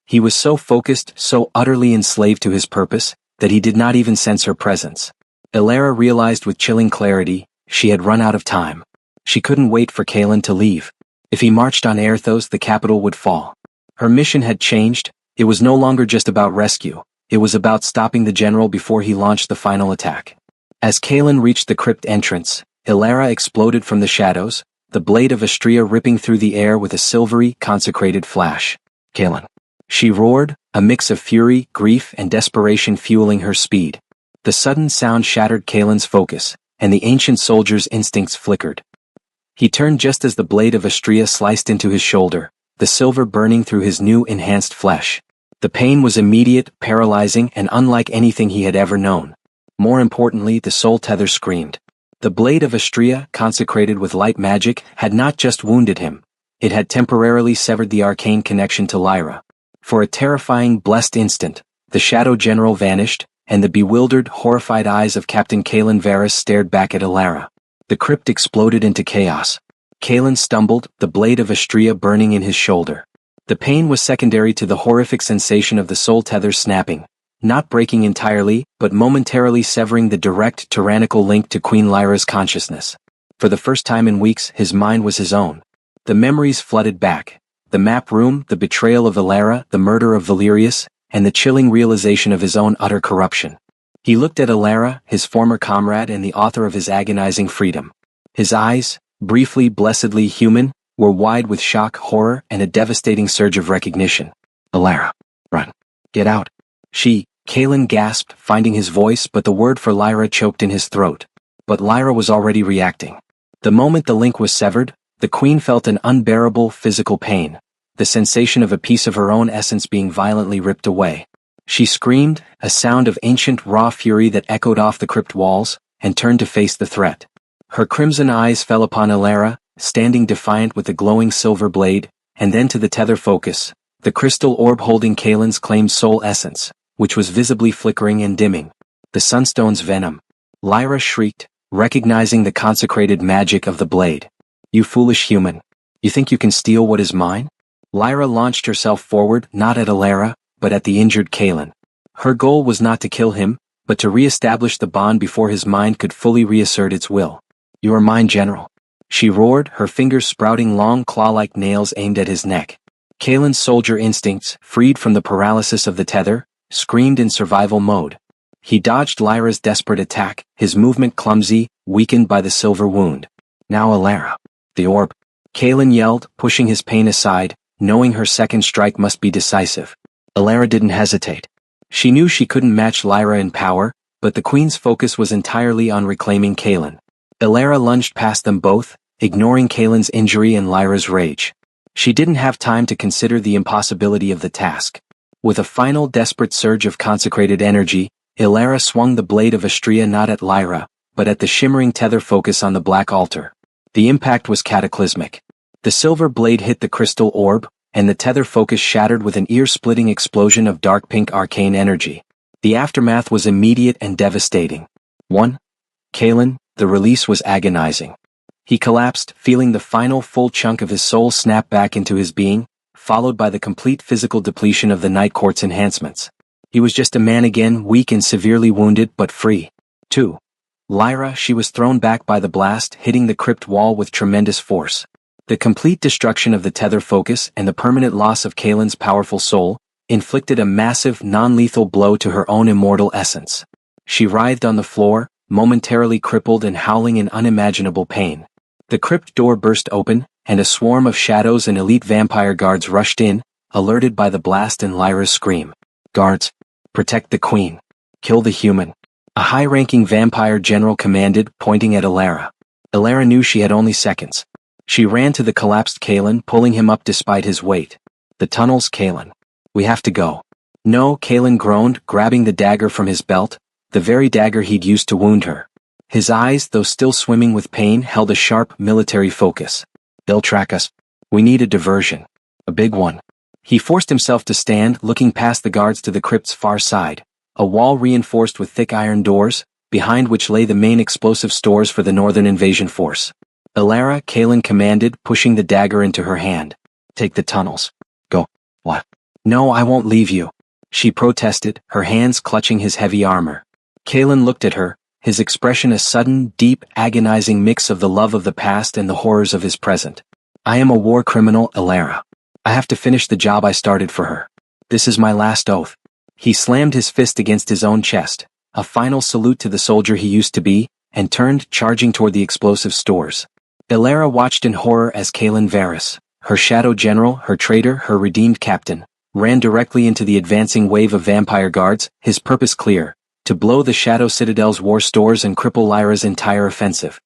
He was so focused, so utterly enslaved to his purpose, that he did not even sense her presence. Elara realized with chilling clarity, she had run out of time. She couldn't wait for Kaelin to leave. If he marched on Aerthos, the capital would fall. Her mission had changed. It was no longer just about rescue. It was about stopping the general before he launched the final attack. As Kaelin reached the crypt entrance, Elara exploded from the shadows, the blade of Astrea ripping through the air with a silvery, consecrated flash. "Kaelin!" she roared, a mix of fury, grief, and desperation fueling her speed. The sudden sound shattered Kaelin's focus, and the ancient soldier's instincts flickered. He turned just as the blade of Astrea sliced into his shoulder, the silver burning through his new enhanced flesh. The pain was immediate, paralyzing, and unlike anything he had ever known. More importantly, the soul tether screamed. The blade of Astrea, consecrated with light magic, had not just wounded him. It had temporarily severed the arcane connection to Lyra. For a terrifying, blessed instant, the Shadow General vanished, and the bewildered, horrified eyes of Captain Kaelin Varys stared back at Elara. The crypt exploded into chaos. Kaelin stumbled, the blade of Astrea burning in his shoulder. The pain was secondary to the horrific sensation of the soul tether snapping, not breaking entirely, but momentarily severing the direct, tyrannical link to Queen Lyra's consciousness. For the first time in weeks, his mind was his own. The memories flooded back. The map room, the betrayal of Elara, the murder of Valerius, and the chilling realization of his own utter corruption. He looked at Elara, his former comrade and the author of his agonizing freedom. His eyes, briefly blessedly human, were wide with shock, horror, and a devastating surge of recognition. "Elara, run. Get out." Kaelin gasped, finding his voice, but the word for Lyra choked in his throat. But Lyra was already reacting. The moment the link was severed, the queen felt an unbearable physical pain, the sensation of a piece of her own essence being violently ripped away. She screamed, a sound of ancient raw fury that echoed off the crypt walls, and turned to face the threat. Her crimson eyes fell upon Elara, standing defiant with the glowing silver blade, and then to the tether focus, the crystal orb holding Kaelin's claimed soul essence, which was visibly flickering and dimming. The Sunstone's venom. Lyra shrieked, recognizing the consecrated magic of the blade. You foolish human. You think you can steal what is mine? Lyra launched herself forward, not at Elara, but at the injured Kaelin. Her goal was not to kill him, but to re-establish the bond before his mind could fully reassert its will. You are mine, General. She roared, her fingers sprouting long claw-like nails aimed at his neck. Kaelin's soldier instincts, freed from the paralysis of the tether, screamed in survival mode. He dodged Lyra's desperate attack, his movement clumsy, weakened by the silver wound. Now Elara. The orb. Kaelin yelled, pushing his pain aside, knowing her second strike must be decisive. Elara didn't hesitate. She knew she couldn't match Lyra in power, but the Queen's focus was entirely on reclaiming Kaelin. Elara lunged past them both, ignoring Kaelin's injury and Lyra's rage. She didn't have time to consider the impossibility of the task. With a final desperate surge of consecrated energy, Elara swung the blade of Astrea not at Lyra, but at the shimmering tether focus on the black altar. The impact was cataclysmic. The silver blade hit the crystal orb, and the tether focus shattered with an ear-splitting explosion of dark pink arcane energy. The aftermath was immediate and devastating. 1. Kaelin, the release was agonizing. He collapsed, feeling the final full chunk of his soul snap back into his being, followed by the complete physical depletion of the Night Court's enhancements. He was just a man again, weak and severely wounded, but free. 2. Lyra, she was thrown back by the blast, hitting the crypt wall with tremendous force. The complete destruction of the tether focus and the permanent loss of Kaelin's powerful soul inflicted a massive, non-lethal blow to her own immortal essence. She writhed on the floor, momentarily crippled and howling in unimaginable pain. The crypt door burst open, and a swarm of shadows and elite vampire guards rushed in, alerted by the blast and Lyra's scream. Guards, protect the Queen. Kill the human. A high-ranking vampire general commanded, pointing at Elara. Elara knew she had only seconds. She ran to the collapsed Kaelin, pulling him up despite his weight. The tunnels, Kaelin. We have to go. No, Kaelin groaned, grabbing the dagger from his belt, the very dagger he'd used to wound her. His eyes, though still swimming with pain, held a sharp, military focus. They'll track us. We need a diversion. A big one. He forced himself to stand, looking past the guards to the crypt's far side, a wall reinforced with thick iron doors, behind which lay the main explosive stores for the Northern Invasion Force. Elara, Kaelin commanded, pushing the dagger into her hand. Take the tunnels. Go. What? No, I won't leave you. She protested, her hands clutching his heavy armor. Kaelin looked at her, his expression a sudden, deep, agonizing mix of the love of the past and the horrors of his present. I am a war criminal, Elara. I have to finish the job I started for her. This is my last oath. He slammed his fist against his own chest, a final salute to the soldier he used to be, and turned, charging toward the explosive stores. Elara watched in horror as Kaelin Varys, her shadow general, her traitor, her redeemed captain, ran directly into the advancing wave of vampire guards, his purpose clear, to blow the Shadow Citadel's war stores and cripple Lyra's entire offensive.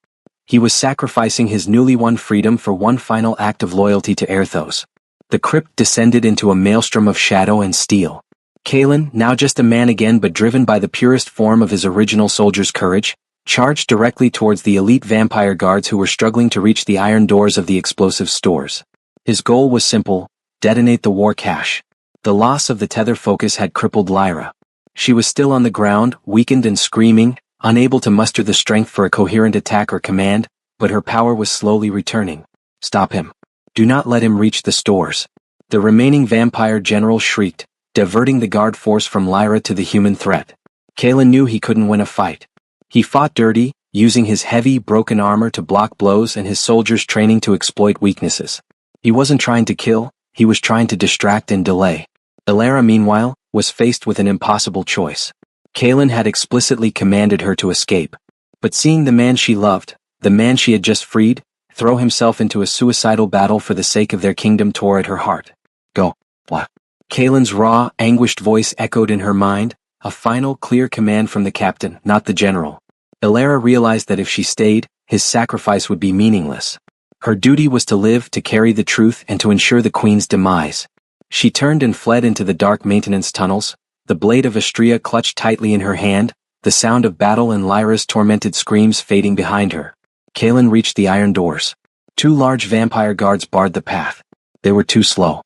He was sacrificing his newly won freedom for one final act of loyalty to Erthos. The crypt descended into a maelstrom of shadow and steel. Kaelin, now just a man again but driven by the purest form of his original soldier's courage, charged directly towards the elite vampire guards who were struggling to reach the iron doors of the explosive stores. His goal was simple: detonate the war cache. The loss of the tether focus had crippled Lyra. She was still on the ground, weakened and screaming, unable to muster the strength for a coherent attack or command, but her power was slowly returning. Stop him. Do not let him reach the stores. The remaining vampire general shrieked, diverting the guard force from Lyra to the human threat. Kaelin knew he couldn't win a fight. He fought dirty, using his heavy, broken armor to block blows and his soldiers' training to exploit weaknesses. He wasn't trying to kill, he was trying to distract and delay. Elara, meanwhile, was faced with an impossible choice. Kaelin had explicitly commanded her to escape. But seeing the man she loved, the man she had just freed, throw himself into a suicidal battle for the sake of their kingdom tore at her heart. Go. What? Kaelin's raw, anguished voice echoed in her mind, a final, clear command from the captain, not the general. Elara realized that if she stayed, his sacrifice would be meaningless. Her duty was to live, to carry the truth, and to ensure the Queen's demise. She turned and fled into the dark maintenance tunnels, the blade of Astrea clutched tightly in her hand, the sound of battle and Lyra's tormented screams fading behind her. Cailan reached the iron doors. 2 large vampire guards barred the path. They were too slow.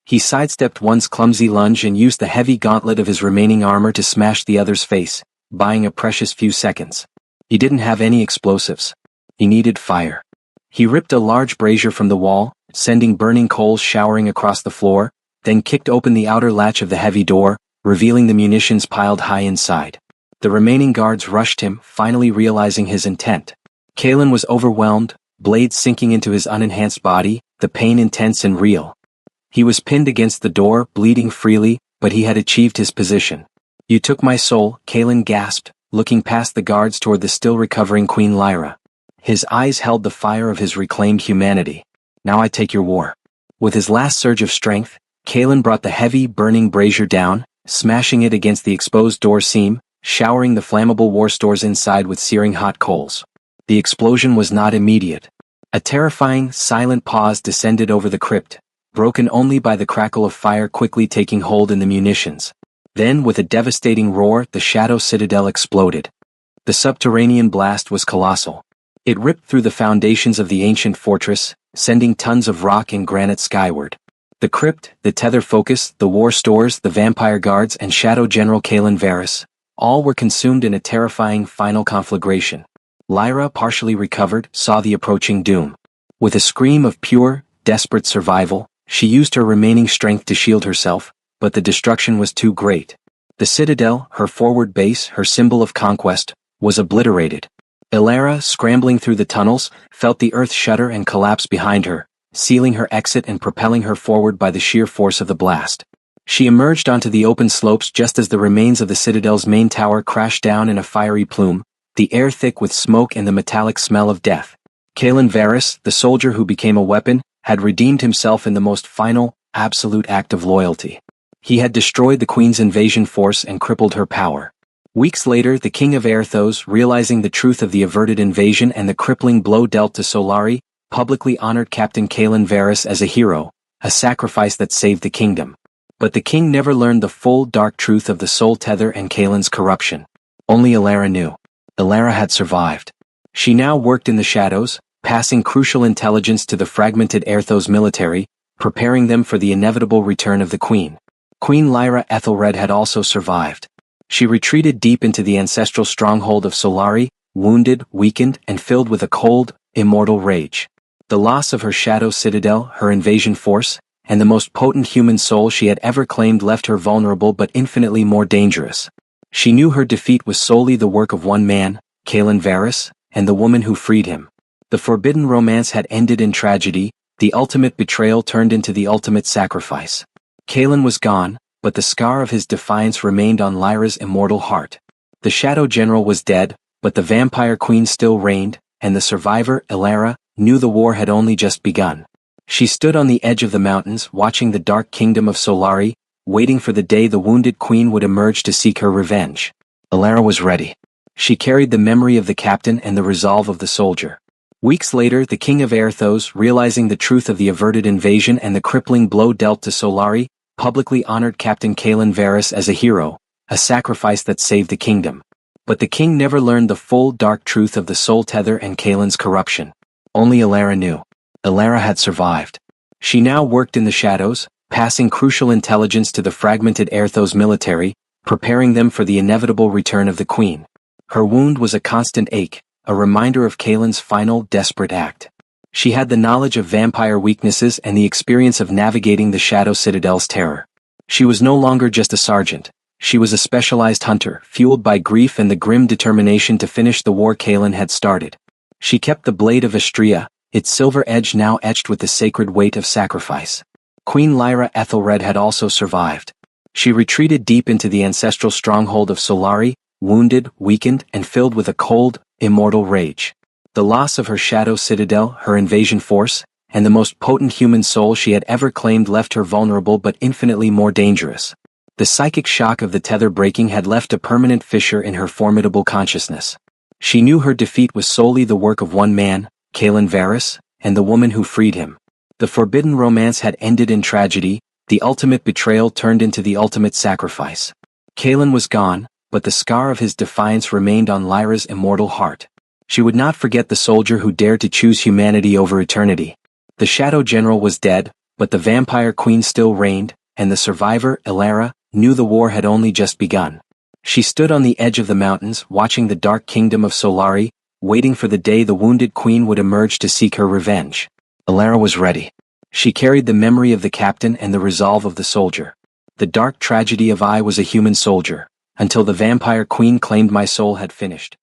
He sidestepped one's clumsy lunge and used the heavy gauntlet of his remaining armor to smash the other's face, buying a precious few seconds. He didn't have any explosives. He needed fire. He ripped a large brazier from the wall, sending burning coals showering across the floor, then kicked open the outer latch of the heavy door, revealing the munitions piled high inside. The remaining guards rushed him, finally realizing his intent. Cailan was overwhelmed, blades sinking into his unenhanced body, the pain intense and real. He was pinned against the door, bleeding freely, but he had achieved his position. "You took my soul," Cailan gasped, looking past the guards toward the still recovering Queen Lyra. His eyes held the fire of his reclaimed humanity. "Now I take your war." With his last surge of strength, Cailan brought the heavy, burning brazier down, smashing it against the exposed door seam, showering the flammable war stores inside with searing hot coals. The explosion was not immediate. A terrifying, silent pause descended over the crypt, broken only by the crackle of fire quickly taking hold in the munitions. Then, with a devastating roar, the Shadow Citadel exploded. The subterranean blast was colossal. It ripped through the foundations of the ancient fortress, sending tons of rock and granite skyward. The crypt, the tether focus, the war stores, the vampire guards, and Shadow General Cailan Varys, all were consumed in a terrifying final conflagration. Lyra, partially recovered, saw the approaching doom. With a scream of pure, desperate survival, she used her remaining strength to shield herself, but the destruction was too great. The citadel, her forward base, her symbol of conquest, was obliterated. Elara, scrambling through the tunnels, felt the earth shudder and collapse behind her, sealing her exit and propelling her forward by the sheer force of the blast. She emerged onto the open slopes just as the remains of the citadel's main tower crashed down in a fiery plume, the air thick with smoke and the metallic smell of death. Cailan Varys, the soldier who became a weapon, had redeemed himself in the most final, absolute act of loyalty. He had destroyed the Queen's invasion force and crippled her power. Weeks later, the King of Aerthos, realizing the truth of the averted invasion and the crippling blow dealt to Solari, publicly honored Captain Cailan Varys as a hero, a sacrifice that saved the kingdom. But the king never learned the full dark truth of the soul tether and Cailan's corruption. Only Elara knew. Elara had survived. She now worked in the shadows, passing crucial intelligence to the fragmented Aerthos military, preparing them for the inevitable return of the Queen. Queen Lyra Ethelred had also survived. She retreated deep into the ancestral stronghold of Solari, wounded, weakened, and filled with a cold, immortal rage. The loss of her Shadow Citadel, her invasion force, and the most potent human soul she had ever claimed left her vulnerable but infinitely more dangerous. She knew her defeat was solely the work of one man, Cailan Varys, and the woman who freed him. The forbidden romance had ended in tragedy, the ultimate betrayal turned into the ultimate sacrifice. Cailan was gone, but the scar of his defiance remained on Lyra's immortal heart. The Shadow General was dead, but the Vampire Queen still reigned, and the survivor, Elara, knew the war had only just begun. She stood on the edge of the mountains, watching the dark kingdom of Solari, waiting for the day the wounded queen would emerge to seek her revenge. Elara was ready. She carried the memory of the captain and the resolve of the soldier. Weeks later, the King of Aerthos, realizing the truth of the averted invasion and the crippling blow dealt to Solari, publicly honored Captain Cailan Varys as a hero, a sacrifice that saved the kingdom. But the king never learned the full dark truth of the soul tether and Cailan's corruption. Only Elara knew. Elara had survived. She now worked in the shadows, passing crucial intelligence to the fragmented Aerthos military, preparing them for the inevitable return of the Queen. Her wound was a constant ache, a reminder of Cailan's final desperate act. She had the knowledge of vampire weaknesses and the experience of navigating the Shadow Citadel's terror. She was no longer just a sergeant. She was a specialized hunter, fueled by grief and the grim determination to finish the war Cailan had started. She kept the blade of Astrea, its silver edge now etched with the sacred weight of sacrifice. Queen Lyra Ethelred had also survived. She retreated deep into the ancestral stronghold of Solari, wounded, weakened, and filled with a cold, immortal rage. The loss of her Shadow Citadel, her invasion force, and the most potent human soul she had ever claimed left her vulnerable but infinitely more dangerous. The psychic shock of the tether breaking had left a permanent fissure in her formidable consciousness. She knew her defeat was solely the work of one man, Cailan Varys, and the woman who freed him. The forbidden romance had ended in tragedy, the ultimate betrayal turned into the ultimate sacrifice. Kalen was gone, but the scar of his defiance remained on Lyra's immortal heart. She would not forget the soldier who dared to choose humanity over eternity. The Shadow General was dead, but the Vampire Queen still reigned, and the survivor, Elara, knew the war had only just begun. She stood on the edge of the mountains, watching the dark kingdom of Solari, waiting for the day the wounded queen would emerge to seek her revenge. Elara was ready. She carried the memory of the captain and the resolve of the soldier. The dark tragedy of I was a human soldier, until the Vampire Queen claimed my soul had finished.